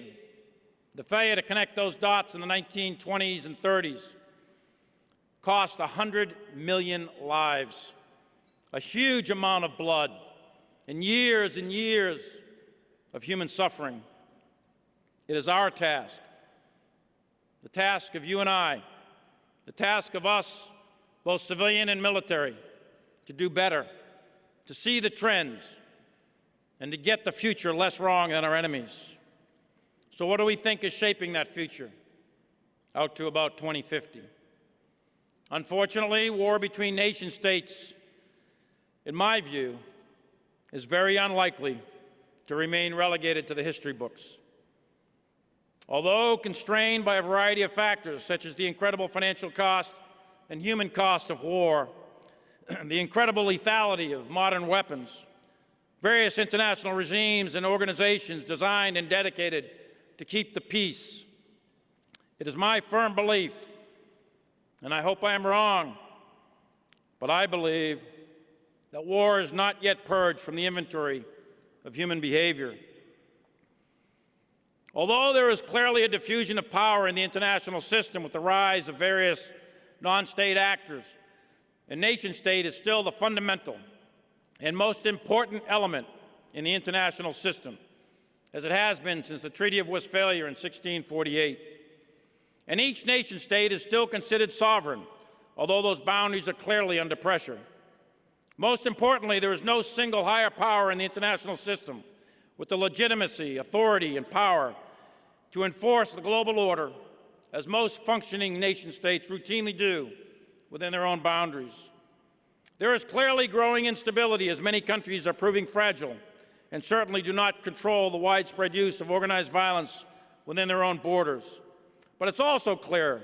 the failure to connect those dots in the 1920s and 30s cost 100 million lives, a huge amount of blood, and years of human suffering. It is our task the task of you and I, the task of us, both civilian and military, to do better, to see the trends, and to get the future less wrong than our enemies. So what do we think is shaping that future out to about 2050? Unfortunately, war between nation states, in my view, is very unlikely to remain relegated to the history books. Although constrained by a variety of factors, such as the incredible financial cost and human cost of war, the incredible lethality of modern weapons, various international regimes and organizations designed and dedicated to keep the peace, it is my firm belief, and I hope I am wrong, but I believe that war is not yet purged from the inventory of human behavior. Although there is clearly a diffusion of power in the international system with the rise of various non-state actors, a nation-state is still the fundamental and most important element in the international system, as it has been since the Treaty of Westphalia in 1648. And each nation-state is still considered sovereign, although those boundaries are clearly under pressure. Most importantly, there is no single higher power in the international system with the legitimacy, authority, and power to enforce the global order, as most functioning nation-states routinely do within their own boundaries. There is clearly growing instability as many countries are proving fragile and certainly do not control the widespread use of organized violence within their own borders. But it's also clear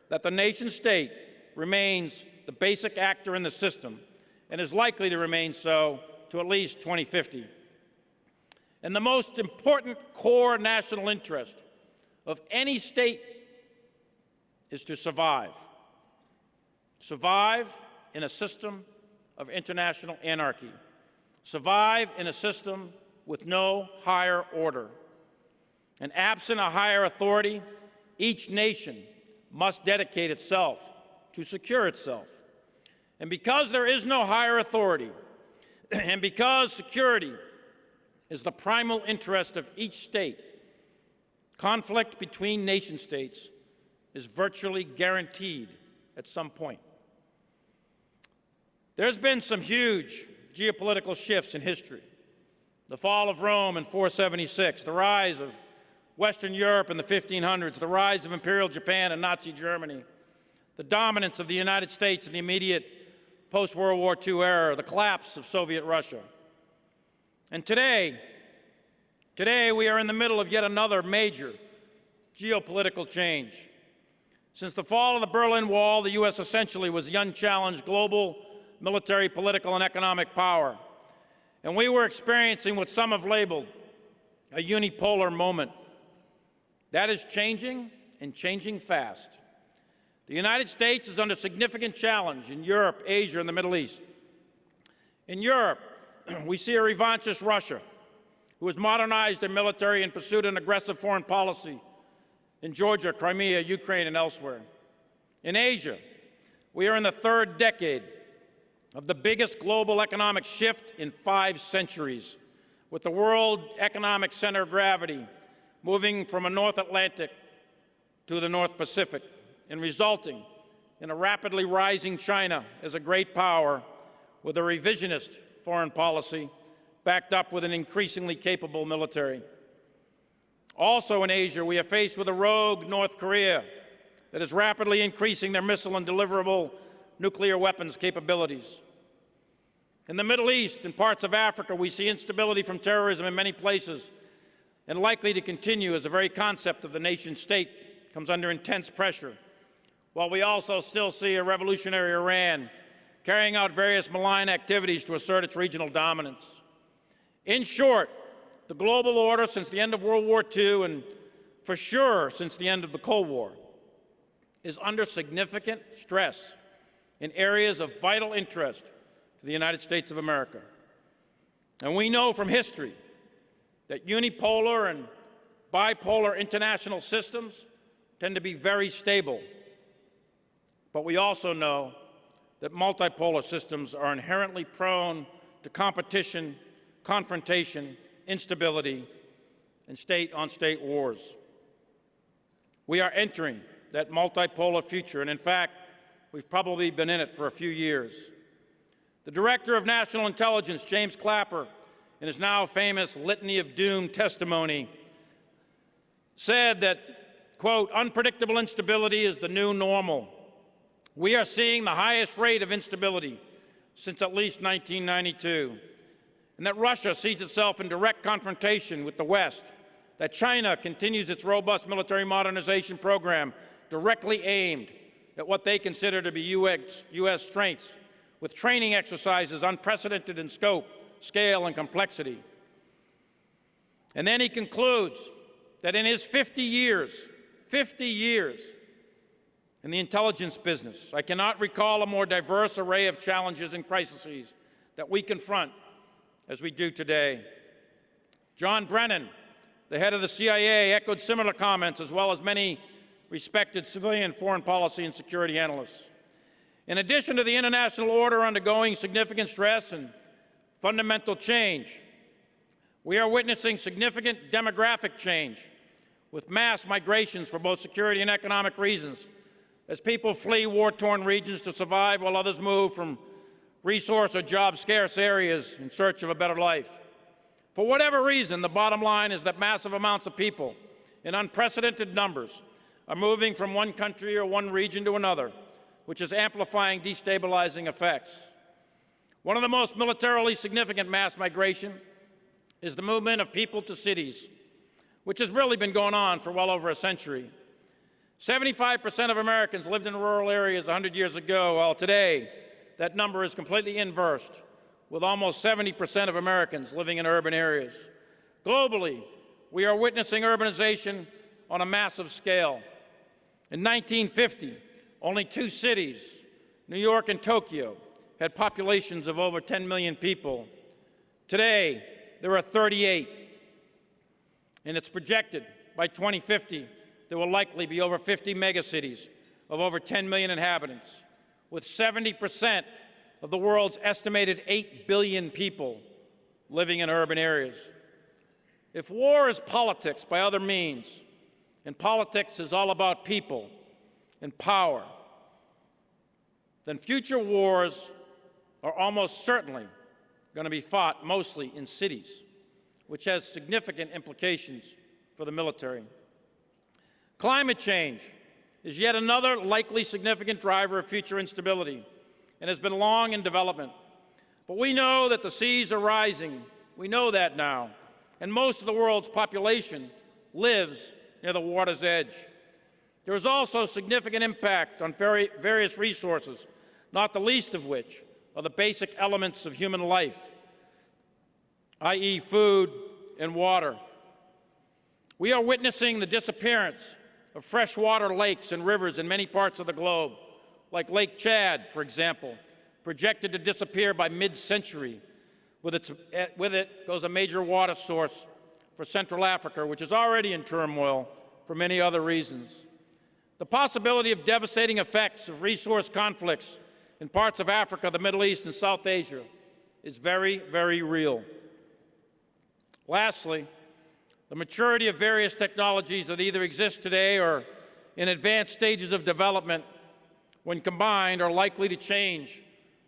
that the nation-state remains the basic actor in the system and is likely to remain so to at least 2050. And the most important core national interest of any state is to survive. Survive in a system of international anarchy. Survive in a system with no higher order. And absent a higher authority, each nation must dedicate itself to secure itself. And because there is no higher authority, and because security is the primal interest of each state, conflict between nation-states is virtually guaranteed at some point. There's been some huge geopolitical shifts in history. The fall of Rome in 476, the rise of Western Europe in the 1500s, the rise of Imperial Japan and Nazi Germany, the dominance of the United States in the immediate post-World War II era, the collapse of Soviet Russia. And today we are in the middle of yet another major geopolitical change. Since the fall of the Berlin Wall, the U.S. essentially was the unchallenged global military, political, and economic power. And we were experiencing what some have labeled a unipolar moment. That is changing, and changing fast. The United States is under significant challenge in Europe, Asia, and the Middle East. In Europe, we see a revanchist Russia, who has modernized their military and pursued an aggressive foreign policy in Georgia, Crimea, Ukraine, and elsewhere. In Asia, we are in the third decade of the biggest global economic shift in 5 centuries, with the world economic center of gravity moving from a North Atlantic to the North Pacific, and resulting in a rapidly rising China as a great power with a revisionist foreign policy backed up with an increasingly capable military. Also in Asia, we are faced with a rogue North Korea that is rapidly increasing their missile and deliverable nuclear weapons capabilities. In the Middle East and parts of Africa, we see instability from terrorism in many places, and likely to continue as the very concept of the nation-state comes under intense pressure, while we also still see a revolutionary Iran carrying out various malign activities to assert its regional dominance. In short, the global order since the end of World War II, and for sure since the end of the Cold War, is under significant stress in areas of vital interest to the United States of America. And we know from history that unipolar and bipolar international systems tend to be very stable. But we also know that multipolar systems are inherently prone to competition, confrontation, instability, and state-on-state wars. We are entering that multipolar future, and in fact, we've probably been in it for a few years. The Director of National Intelligence, James Clapper, in his now famous Litany of Doom testimony, said that, quote, "Unpredictable instability is the new normal. We are seeing the highest rate of instability since at least 1992, and that Russia sees itself in direct confrontation with the West, that China continues its robust military modernization program directly aimed at what they consider to be U.S. strengths, with training exercises unprecedented in scope, scale, and complexity." And then he concludes that in his 50 years in the intelligence business, I cannot recall a more diverse array of challenges and crises that we confront as we do today. John Brennan, the head of the CIA, echoed similar comments, as well as many respected civilian foreign policy and security analysts. In addition to the international order undergoing significant stress and fundamental change, we are witnessing significant demographic change, with mass migrations for both security and economic reasons, as people flee war-torn regions to survive while others move from resource or job-scarce areas in search of a better life. For whatever reason, the bottom line is that massive amounts of people in unprecedented numbers are moving from one country or one region to another, which is amplifying destabilizing effects. One of the most militarily significant mass migration is the movement of people to cities, which has really been going on for well over a century. 75% of Americans lived in rural areas 100 years ago, while today that number is completely inversed, with almost 70% of Americans living in urban areas. Globally, we are witnessing urbanization on a massive scale. In 1950, only 2 cities, New York and Tokyo, had populations of over 10 million people. Today, there are 38. And it's projected by 2050 there will likely be over 50 megacities of over 10 million inhabitants, with 70% of the world's estimated 8 billion people living in urban areas. If war is politics by other means, and politics is all about people and power, then future wars are almost certainly going to be fought mostly in cities, which has significant implications for the military. Climate change is yet another likely significant driver of future instability and has been long in development. But we know that the seas are rising. We know that now. And most of the world's population lives near the water's edge. There is also significant impact on various resources, not the least of which are the basic elements of human life, i.e. food and water. We are witnessing the disappearance of freshwater lakes and rivers in many parts of the globe, like Lake Chad, for example, projected to disappear by mid-century. With it goes a major water source for Central Africa, which is already in turmoil for many other reasons. The possibility of devastating effects of resource conflicts in parts of Africa, the Middle East, and South Asia is very, very real. Lastly, the maturity of various technologies that either exist today or in advanced stages of development, when combined, are likely to change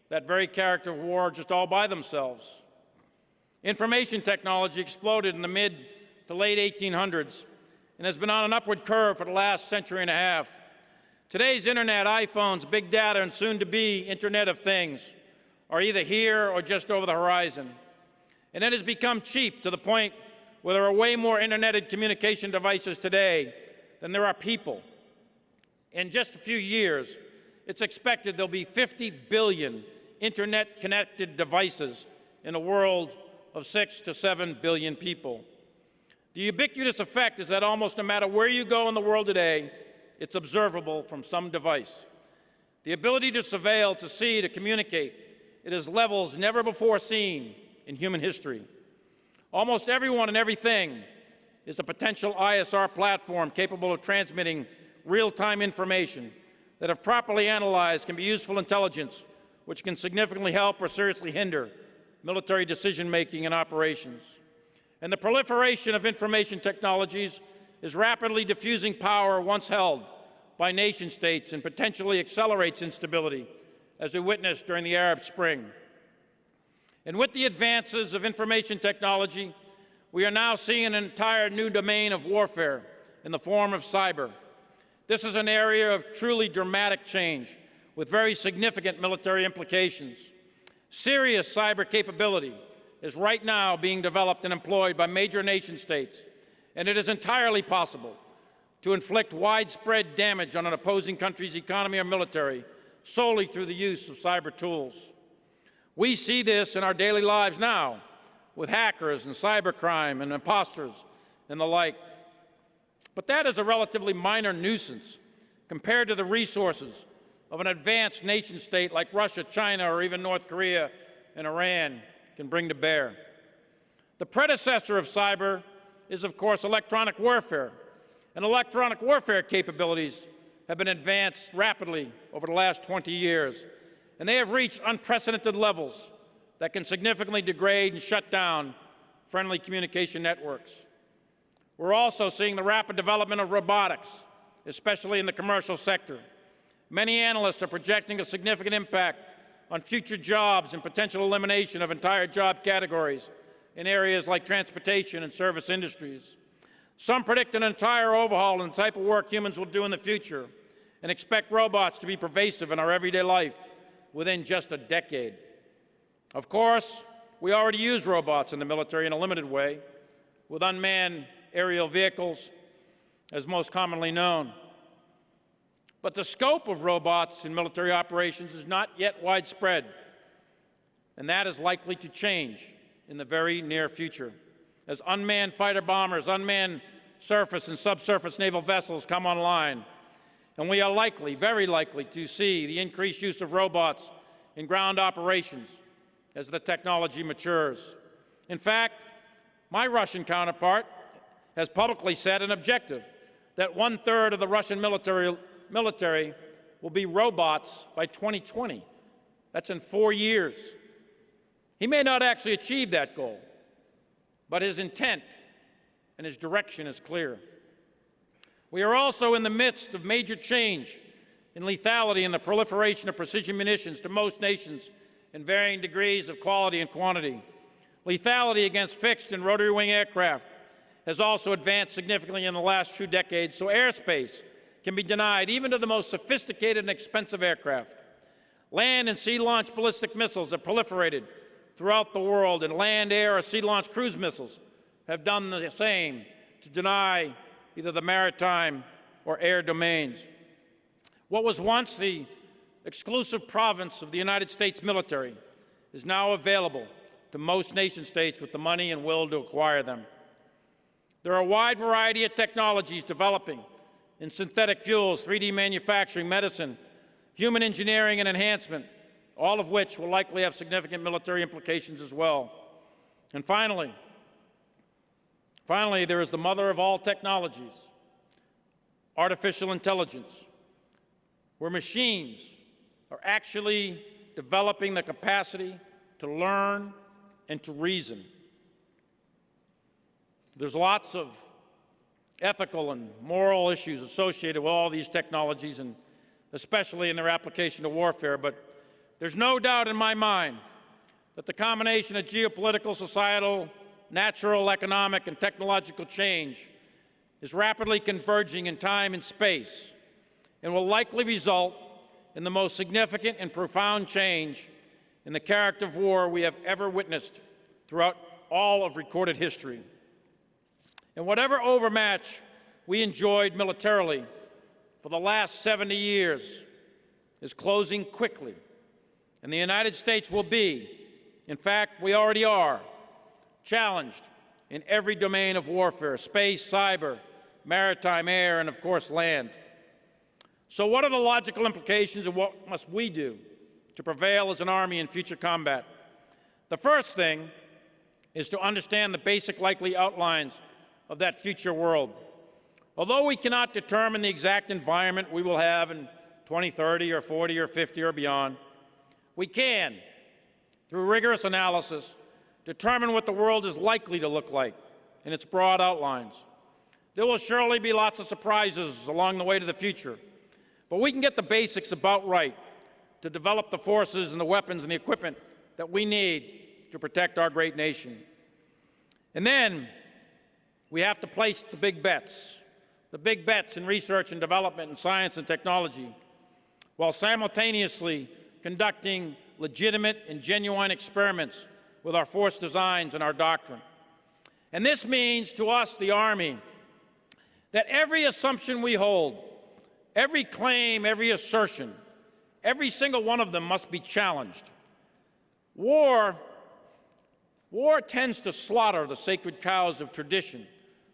that very character of war just all by themselves. Information technology exploded in the mid to late 1800s and has been on an upward curve for the last century and a half. Today's internet, iPhones, big data, and soon-to-be Internet of Things are either here or just over the horizon. And it has become cheap to the point where there are way more interneted communication devices today than there are people. In just a few years, it's expected there'll be 50 billion internet-connected devices in a world of 6 to 7 billion people. The ubiquitous effect is that almost no matter where you go in the world today, it's observable from some device. The ability to surveil, to see, to communicate, it is levels never before seen in human history. Almost everyone and everything is a potential ISR platform capable of transmitting real-time information that, if properly analyzed, can be useful intelligence, which can significantly help or seriously hinder military decision-making and operations. And the proliferation of information technologies is rapidly diffusing power once held by nation states and potentially accelerates instability, as we witnessed during the Arab Spring. And with the advances of information technology, we are now seeing an entire new domain of warfare in the form of cyber. This is an area of truly dramatic change with very significant military implications. Serious cyber capability is right now being developed and employed by major nation states, and it is entirely possible to inflict widespread damage on an opposing country's economy or military solely through the use of cyber tools. We see this in our daily lives now with hackers and cybercrime and imposters and the like. But that is a relatively minor nuisance compared to the resources of an advanced nation state like Russia, China, or even North Korea and Iran can bring to bear. The predecessor of cyber is, of course, electronic warfare. And electronic warfare capabilities have been advanced rapidly over the last 20 years, and they have reached unprecedented levels that can significantly degrade and shut down friendly communication networks. We're also seeing the rapid development of robotics, especially in the commercial sector. Many analysts are projecting a significant impact on future jobs and potential elimination of entire job categories in areas like transportation and service industries. Some predict an entire overhaul in the type of work humans will do in the future and expect robots to be pervasive in our everyday life within just a decade. Of course, we already use robots in the military in a limited way, with unmanned aerial vehicles as most commonly known. But the scope of robots in military operations is not yet widespread, and that is likely to change in the very near future. As unmanned fighter bombers, unmanned surface and subsurface naval vessels come online, and we are likely, very likely, to see the increased use of robots in ground operations as the technology matures. In fact, my Russian counterpart has publicly set an objective that 1/3 of the Russian military will be robots by 2020. That's in 4 years. He may not actually achieve that goal, but his intent and his direction is clear. We are also in the midst of major change in lethality and the proliferation of precision munitions to most nations in varying degrees of quality and quantity. Lethality against fixed and rotary wing aircraft has also advanced significantly in the last few decades, so airspace can be denied even to the most sophisticated and expensive aircraft. Land and sea-launched ballistic missiles have proliferated throughout the world, and land, air, or sea-launched cruise missiles have done the same to deny either the maritime or air domains. What was once the exclusive province of the United States military is now available to most nation states with the money and will to acquire them. There are a wide variety of technologies developing in synthetic fuels, 3D manufacturing, medicine, human engineering, and enhancement, all of which will likely have significant military implications as well. And finally, there is the mother of all technologies, artificial intelligence, where machines are actually developing the capacity to learn and to reason. There's lots of ethical and moral issues associated with all these technologies, and especially in their application to warfare, but there's no doubt in my mind that the combination of geopolitical, societal, natural, economic, and technological change is rapidly converging in time and space and will likely result in the most significant and profound change in the character of war we have ever witnessed throughout all of recorded history. And whatever overmatch we enjoyed militarily for the last 70 years is closing quickly, and the United States will be, in fact, we already are, challenged in every domain of warfare: space, cyber, maritime, air, and of course land. So what are the logical implications, and what must we do to prevail as an army in future combat? The first thing is to understand the basic likely outlines of that future world. Although we cannot determine the exact environment we will have in 2030 or 40 or 50 or beyond, we can, through rigorous analysis, determine what the world is likely to look like in its broad outlines. There will surely be lots of surprises along the way to the future, But we can get the basics about right to develop the forces and the weapons and the equipment that we need to protect our great nation. And then we have to place the big bets in research and development in science and technology, while simultaneously conducting legitimate and genuine experiments with our force designs and our doctrine. And this means to us, the Army, that every assumption we hold, every claim, every assertion, every single one of them must be challenged. War tends to slaughter the sacred cows of tradition,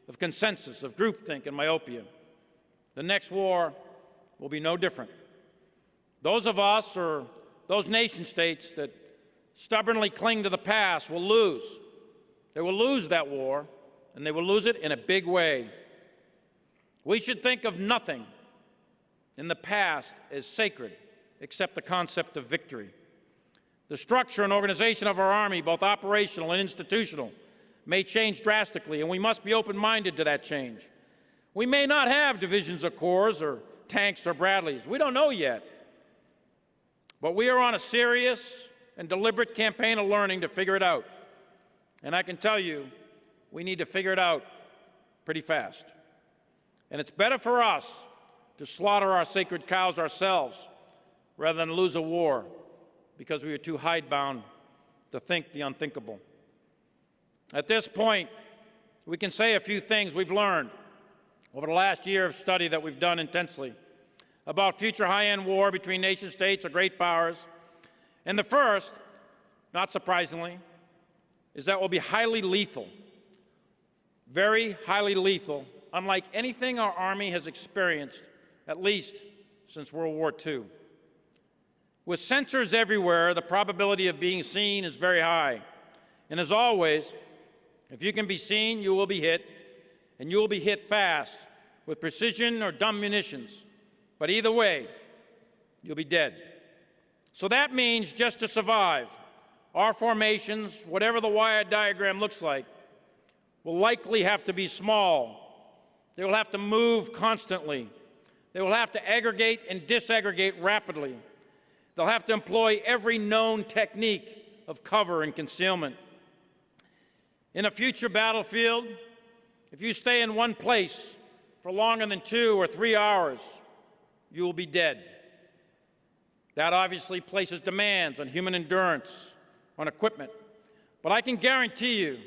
of consensus, of groupthink and myopia. The next war will be no different. Those of us or those nation states that stubbornly cling to the past will lose. They will lose that war, and they will lose it in a big way. We should think of nothing in the past as sacred except the concept of victory. The structure and organization of our Army, both operational and institutional, may change drastically, and we must be open-minded to that change. We may not have divisions or corps or tanks or Bradleys. We don't know yet. But we are on a serious and deliberate campaign of learning to figure it out. And I can tell you, we need to figure it out pretty fast. And it's better for us to slaughter our sacred cows ourselves rather than lose a war because we are too hidebound to think the unthinkable. At this point, we can say a few things we've learned over the last year of study that we've done intensely about future high-end war between nation states or great powers. And the first, not surprisingly, is that it will be highly lethal, very highly lethal, unlike anything our Army has experienced, at least since World War II. With sensors everywhere, the probability of being seen is very high. And as always, if you can be seen, you will be hit, and you will be hit fast with precision or dumb munitions. But either way, you'll be dead. So that means just to survive, our formations, whatever the wire diagram looks like, will likely have to be small. They will have to move constantly. They will have to aggregate and disaggregate rapidly. They'll have to employ every known technique of cover and concealment. In a future battlefield, if you stay in one place for longer than 2 or 3 hours, you will be dead. That obviously places demands on human endurance, on equipment. But I can guarantee you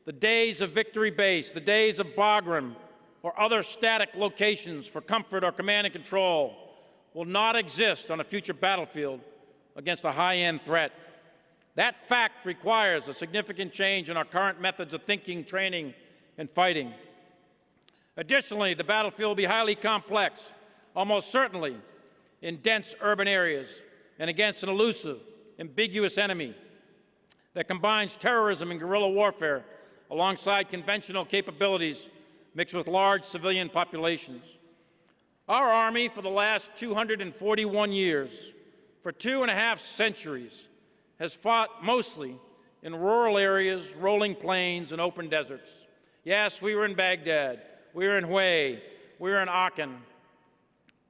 the days of Victory Base, the days of Bagram, or other static locations for comfort or command and control will not exist on a future battlefield against a high-end threat. That fact requires a significant change in our current methods of thinking, training, and fighting. Additionally, the battlefield will be highly complex, almost certainly in dense urban areas and against an elusive, ambiguous enemy that combines terrorism and guerrilla warfare alongside conventional capabilities mixed with large civilian populations. Our Army, for the last 241 years, for 2.5 centuries, has fought mostly in rural areas, rolling plains, and open deserts. Yes, we were in Baghdad, we were in Hue, we were in Aachen,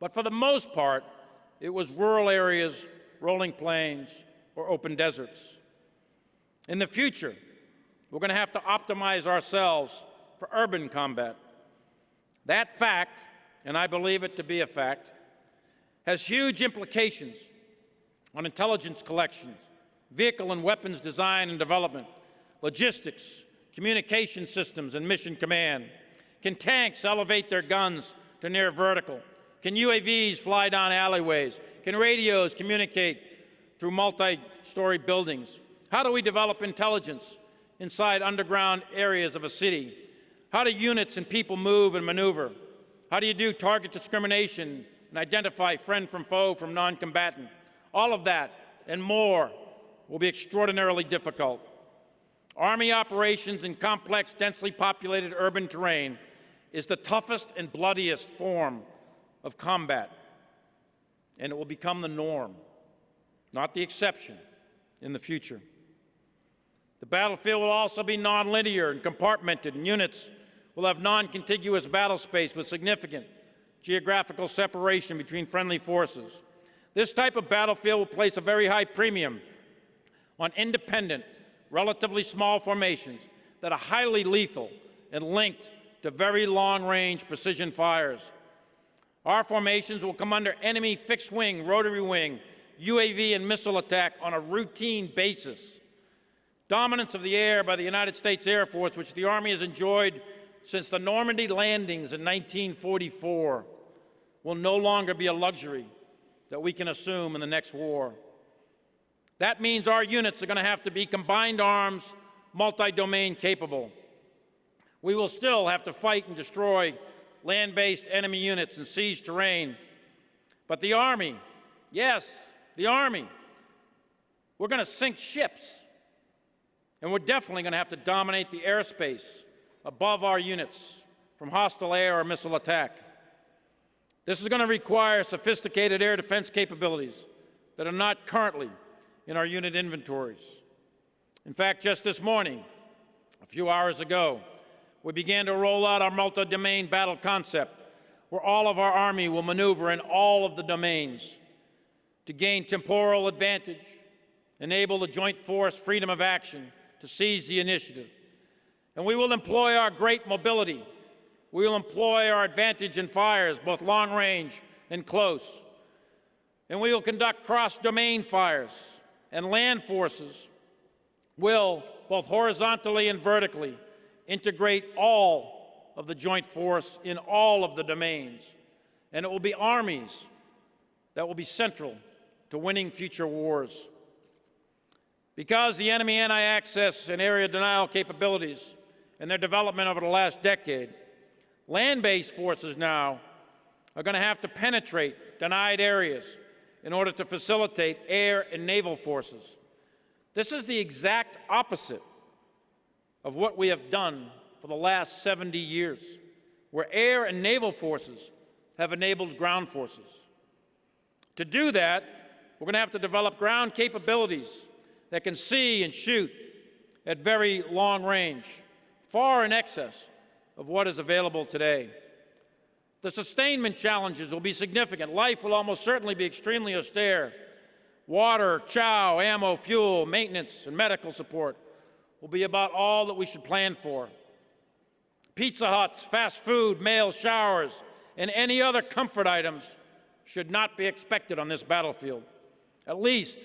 but for the most part, it was rural areas, rolling plains, or open deserts. In the future, we're going to have to optimize ourselves for urban combat. That fact, and I believe it to be a fact, has huge implications on intelligence collections, vehicle and weapons design and development, logistics, communication systems, and mission command. Can tanks elevate their guns to near vertical? Can UAVs fly down alleyways? Can radios communicate through multi-story buildings? How do we develop intelligence inside underground areas of a city? How do units and people move and maneuver? How do you do target discrimination and identify friend from foe from non-combatant? All of that and more will be extraordinarily difficult. Army operations in complex, densely populated urban terrain is the toughest and bloodiest form of combat, and it will become the norm, not the exception, in the future. The battlefield will also be nonlinear and compartmented, and units will have non-contiguous battle space with significant geographical separation between friendly forces. This type of battlefield will place a very high premium on independent, relatively small formations that are highly lethal and linked to very long-range precision fires. Our formations will come under enemy fixed-wing, rotary-wing, UAV, and missile attack on a routine basis. Dominance of the air by the United States Air Force, which the Army has enjoyed since the Normandy landings in 1944, will no longer be a luxury that we can assume in the next war. That means our units are going to have to be combined arms, multi-domain capable. We will still have to fight and destroy land-based enemy units and seize terrain. But the Army, yes, the Army, we're going to sink ships. And we're definitely going to have to dominate the airspace above our units from hostile air or missile attack. This is going to require sophisticated air defense capabilities that are not currently in our unit inventories. In fact, just this morning, a few hours ago, we began to roll out our multi-domain battle concept, where all of our Army will maneuver in all of the domains to gain temporal advantage, enable the joint force freedom of action to seize the initiative. And we will employ our great mobility. We will employ our advantage in fires, both long range and close. And we will conduct cross-domain fires, and land forces will, both horizontally and vertically, integrate all of the joint force in all of the domains. And it will be armies that will be central to winning future wars. Because the enemy anti-access and area denial capabilities and their development over the last decade, land-based forces now are going to have to penetrate denied areas in order to facilitate air and naval forces. This is the exact opposite of what we have done for the last 70 years, where air and naval forces have enabled ground forces. To do that, we're going to have to develop ground capabilities that can see and shoot at very long range, far in excess of what is available today. The sustainment challenges will be significant. Life will almost certainly be extremely austere. Water, chow, ammo, fuel, maintenance, and medical support will be about all that we should plan for. Pizza Huts, fast food, male showers, and any other comfort items should not be expected on this battlefield, at least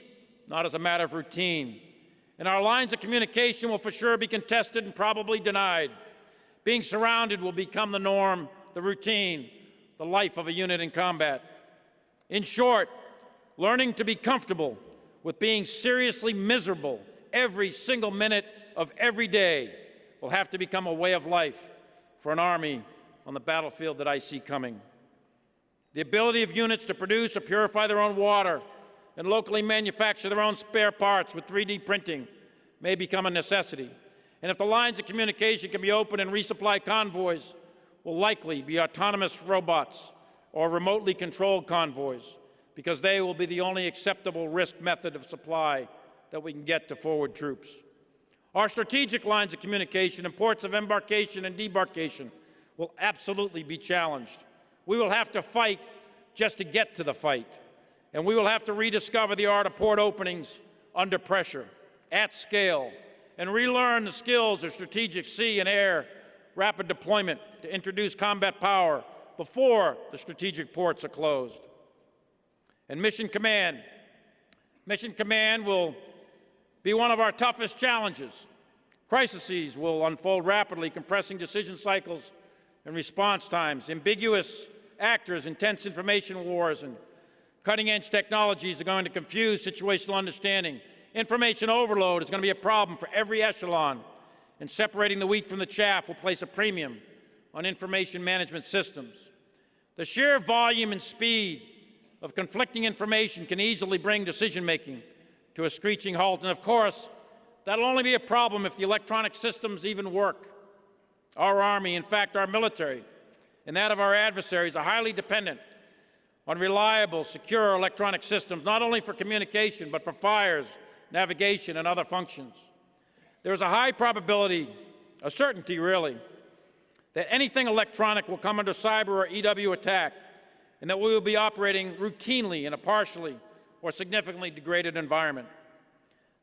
not as a matter of routine. And our lines of communication will for sure be contested and probably denied. Being surrounded will become the norm, the routine, the life of a unit in combat. In short, learning to be comfortable with being seriously miserable every single minute of every day will have to become a way of life for an Army on the battlefield that I see coming. The ability of units to produce or purify their own water and locally manufacture their own spare parts with 3D printing may become a necessity. And if the lines of communication can be open and resupply convoys, will likely be autonomous robots or remotely controlled convoys, because they will be the only acceptable risk method of supply that we can get to forward troops. Our strategic lines of communication and ports of embarkation and debarkation will absolutely be challenged. We will have to fight just to get to the fight. And we will have to rediscover the art of port openings under pressure, at scale, and relearn the skills of strategic sea and air rapid deployment to introduce combat power before the strategic ports are closed. And Mission Command will be one of our toughest challenges. Crises will unfold rapidly, compressing decision cycles and response times. Ambiguous actors, intense information wars, and cutting-edge technologies are going to confuse situational understanding. Information overload is going to be a problem for every echelon, and separating the wheat from the chaff will place a premium on information management systems. The sheer volume and speed of conflicting information can easily bring decision-making to a screeching halt, and of course, that'll only be a problem if the electronic systems even work. Our Army, in fact, our military, and that of our adversaries are highly dependent on reliable, secure electronic systems, not only for communication, but for fires, navigation, and other functions. There's a high probability, a certainty really, that anything electronic will come under cyber or EW attack, and that we will be operating routinely in a partially or significantly degraded environment.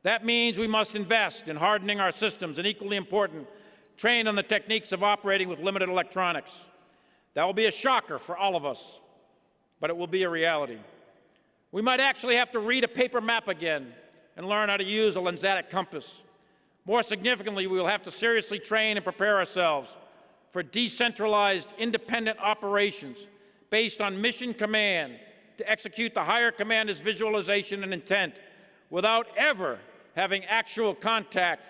That means we must invest in hardening our systems and, equally important, train on the techniques of operating with limited electronics. That will be a shocker for all of us, but it will be a reality. We might actually have to read a paper map again and learn how to use a lensatic compass. More significantly, we will have to seriously train and prepare ourselves for decentralized, independent operations based on mission command to execute the higher commander's visualization and intent without ever having actual contact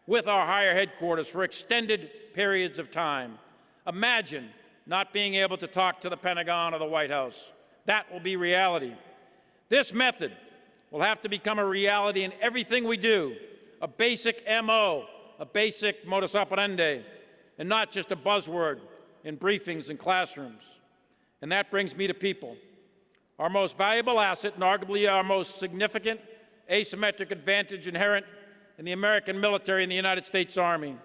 with our higher headquarters for extended periods of time. Imagine not being able to talk to the Pentagon or the White House. That will be reality. This method will have to become a reality in everything we do, a basic MO, a basic modus operandi, and not just a buzzword in briefings and classrooms. And that brings me to people. Our most valuable asset and arguably our most significant asymmetric advantage inherent in the American military and the United States Army.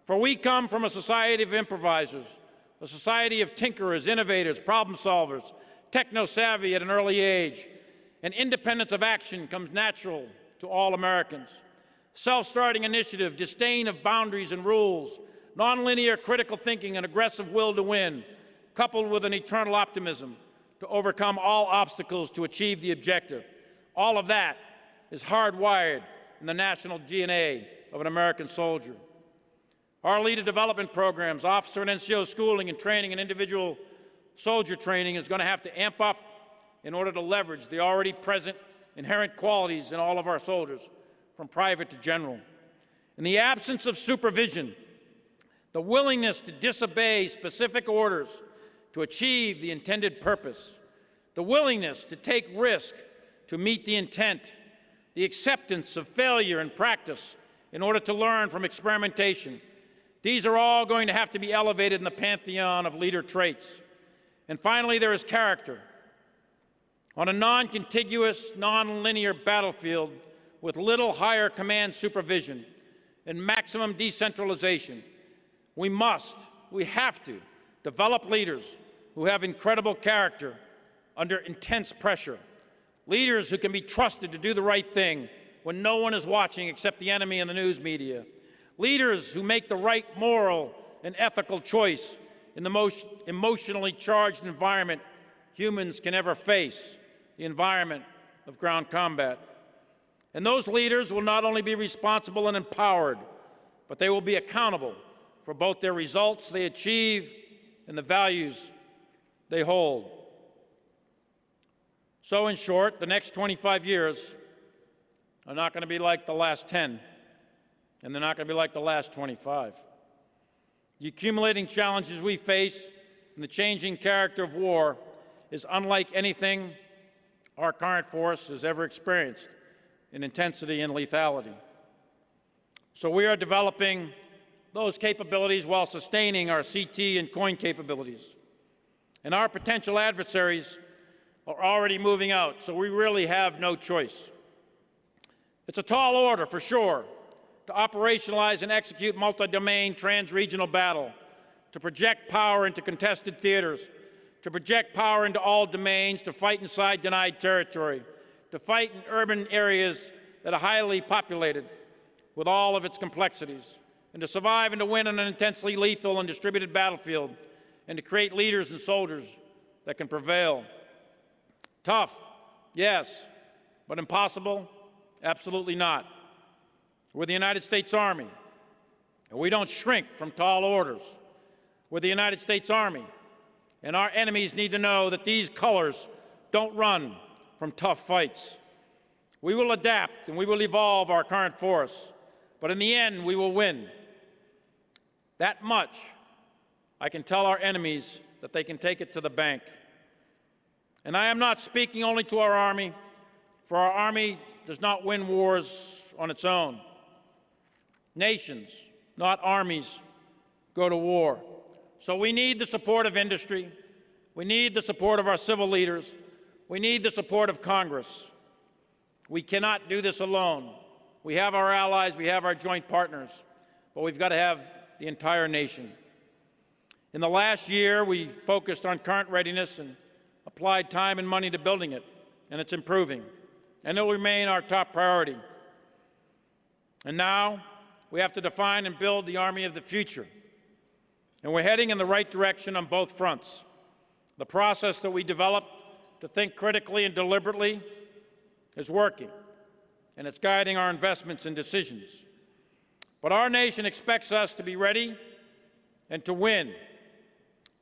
For we come from a society of improvisers, a society of tinkerers, innovators, problem solvers, techno-savvy at an early age, and independence of action comes natural to all Americans. Self-starting initiative, disdain of boundaries and rules, nonlinear critical thinking, and aggressive will to win, coupled with an eternal optimism to overcome all obstacles to achieve the objective. All of that is hardwired in the national DNA of an American soldier. Our leader development programs, officer and NCO schooling and training, and individual soldier training is going to have to amp up in order to leverage the already present inherent qualities in all of our soldiers, from private to general. In the absence of supervision, the willingness to disobey specific orders to achieve the intended purpose, the willingness to take risk to meet the intent, the acceptance of failure and practice in order to learn from experimentation. These are all going to have to be elevated in the pantheon of leader traits. And finally, there is character. On a non-contiguous, non-linear battlefield with little higher command supervision and maximum decentralization, we have to develop leaders who have incredible character under intense pressure. Leaders who can be trusted to do the right thing when no one is watching except the enemy and the news media. Leaders who make the right moral and ethical choice in the most emotionally charged environment humans can ever face, the environment of ground combat. And those leaders will not only be responsible and empowered, but they will be accountable for both their results they achieve and the values they hold. So in short, the next 25 years are not going to be like the last 10, and they're not going to be like the last 25. The accumulating challenges we face and the changing character of war is unlike anything our current force has ever experienced in intensity and lethality. So we are developing those capabilities while sustaining our CT and COIN capabilities. And our potential adversaries are already moving out, so we really have no choice. It's a tall order, for sure, to operationalize and execute multi-domain trans-regional battle, to project power into contested theaters, to project power into all domains, to fight inside denied territory, to fight in urban areas that are highly populated with all of its complexities, and to survive and to win on an intensely lethal and distributed battlefield, and to create leaders and soldiers that can prevail. Tough, yes, but impossible? Absolutely not. We're the United States Army, and we don't shrink from tall orders. We're the United States Army, and our enemies need to know that these colors don't run from tough fights. We will adapt and we will evolve our current force, but in the end, we will win. That much I can tell our enemies that they can take it to the bank. And I am not speaking only to our Army, for our Army does not win wars on its own. Nations, not armies, go to war. So we need the support of industry. We need the support of our civil leaders. We need the support of Congress. We cannot do this alone. We have our allies, we have our joint partners, but we've got to have the entire nation. In the last year, we focused on current readiness and applied time and money to building it, and it's improving, and it will remain our top priority. And now, we have to define and build the Army of the future, and we're heading in the right direction on both fronts. The process that we developed to think critically and deliberately is working, and it's guiding our investments and decisions. But our nation expects us to be ready and to win.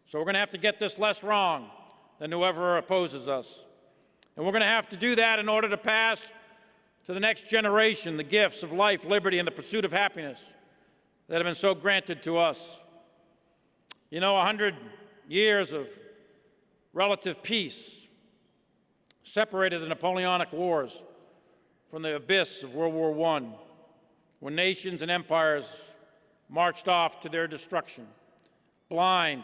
So we're going to have to get this less wrong than whoever opposes us. And we're going to have to do that in order to pass to the next generation the gifts of life, liberty, and the pursuit of happiness that have been so granted to us. You know, 100 years of relative peace separated the Napoleonic Wars from the abyss of World War I, when nations and empires marched off to their destruction, blind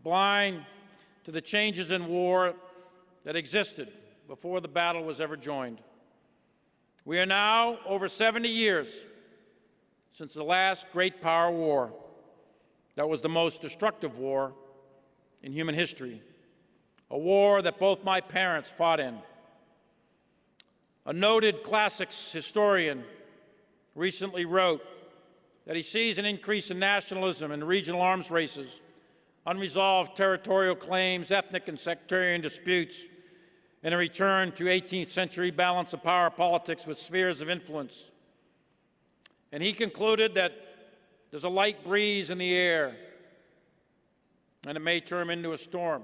to the changes in war that existed before the battle was ever joined. We are now over 70 years since the last great power war that was the most destructive war in human history, a war that both my parents fought in. A noted classics historian recently wrote that he sees an increase in nationalism and regional arms races, unresolved territorial claims, ethnic and sectarian disputes, and a return to 18th century balance of power politics with spheres of influence. And he concluded that there's a light breeze in the air, and it may turn into a storm.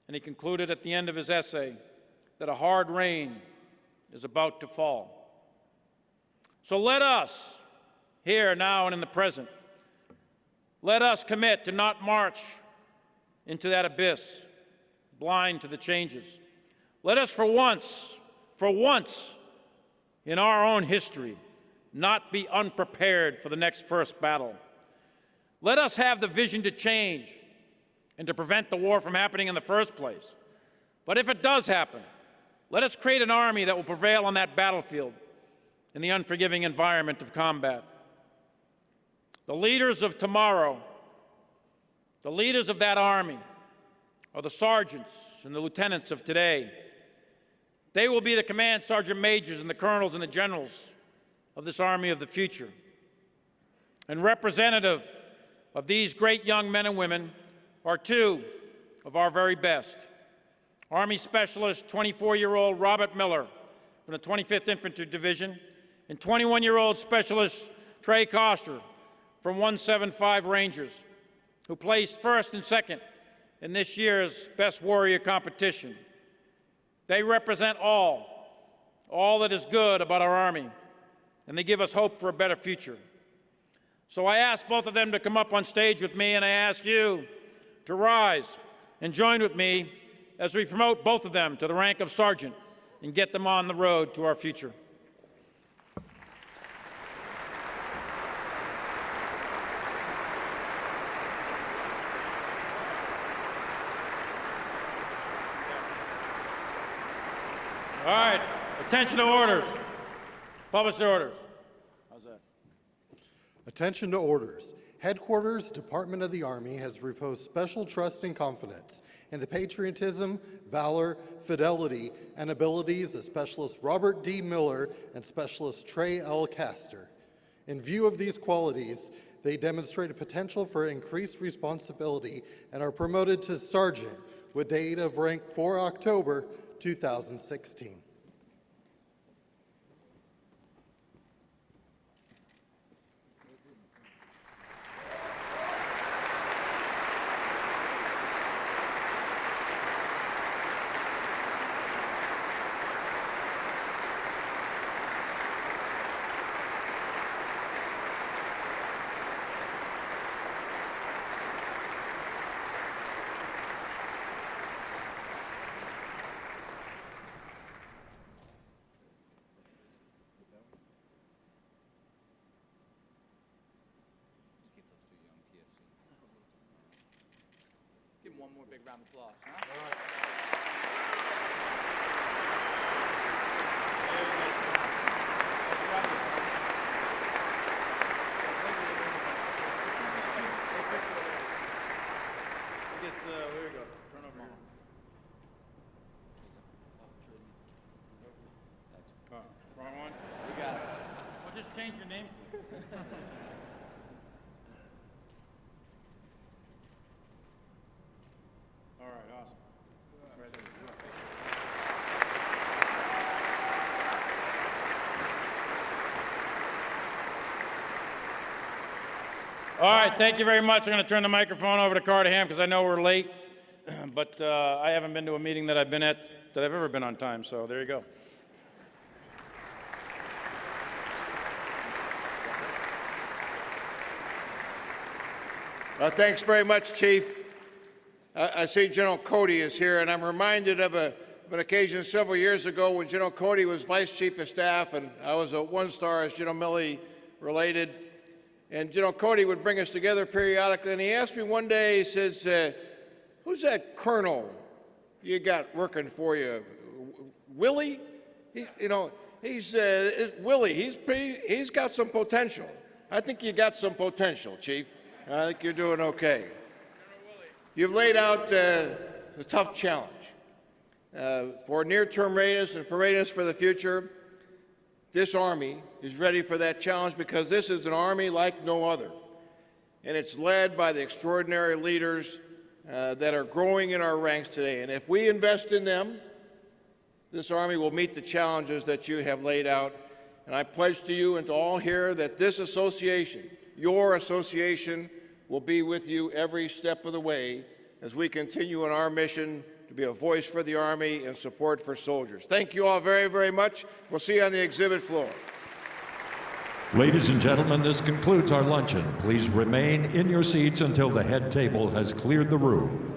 And he concluded at the end of his essay that a hard rain is about to fall. So let us, here, now, and in the present, let us commit to not march into that abyss, blind to the changes. Let us for once in our own history, not be unprepared for the next first battle. Let us have the vision to change and to prevent the war from happening in the first place. But if it does happen, let us create an army that will prevail on that battlefield in the unforgiving environment of combat. The leaders of tomorrow, the leaders of that army, are the sergeants and the lieutenants of today. They will be the command sergeant majors and the colonels and the generals of this Army of the future. And representative of these great young men and women are two of our very best. Army Specialist 24-year-old Robert Miller from the 25th Infantry Division and 21-year-old Specialist Trey Koster from 175 Rangers, who placed first and second in this year's Best Warrior competition. They represent all that is good about our Army, and they give us hope for a better future. So I ask both of them to come up on stage with me, and I ask you to rise and join with me as we promote both of them to the rank of sergeant and get them on the road to our future. All right, attention to orders. Publish the orders. How's that? Attention to orders. Headquarters, Department of the Army, has reposed special trust and confidence in the patriotism, valor, fidelity, and abilities of Specialist Robert D. Miller and Specialist Trey L. Koster. In view of these qualities, they demonstrate a potential for increased responsibility and are promoted to sergeant with date of rank 4 October 2016. Give them one more big round of applause, huh? All right. where you go? Turn over here. Oh, wrong one? You got it. Well, just change your name. All right, awesome. Right there. All right, thank you very much. I'm going to turn the microphone over to Carter because I know we're late, but I haven't been to a meeting that I've been at that I've ever been on time, so there you go. Thanks very much, Chief. I see General Cody is here, and I'm reminded of an occasion several years ago when General Cody was Vice Chief of Staff, and I was a one-star, as General Milley related. And General Cody would bring us together periodically, and he asked me one day, he says, who's that colonel you got working for you? Willie? He's Willie. He's got some potential. I think you got some potential, Chief. I think you're doing okay. You've laid out a tough challenge for near-term readiness and for readiness for the future. This Army is ready for that challenge because this is an Army like no other. And it's led by the extraordinary leaders that are growing in our ranks today. And if we invest in them, this Army will meet the challenges that you have laid out. And I pledge to you and to all here that this association, your association, will be with you every step of the way as we continue in our mission to be a voice for the Army and support for soldiers. Thank you all very, very much. We'll see you on the exhibit floor. Ladies and gentlemen, this concludes our luncheon. Please remain in your seats until the head table has cleared the room.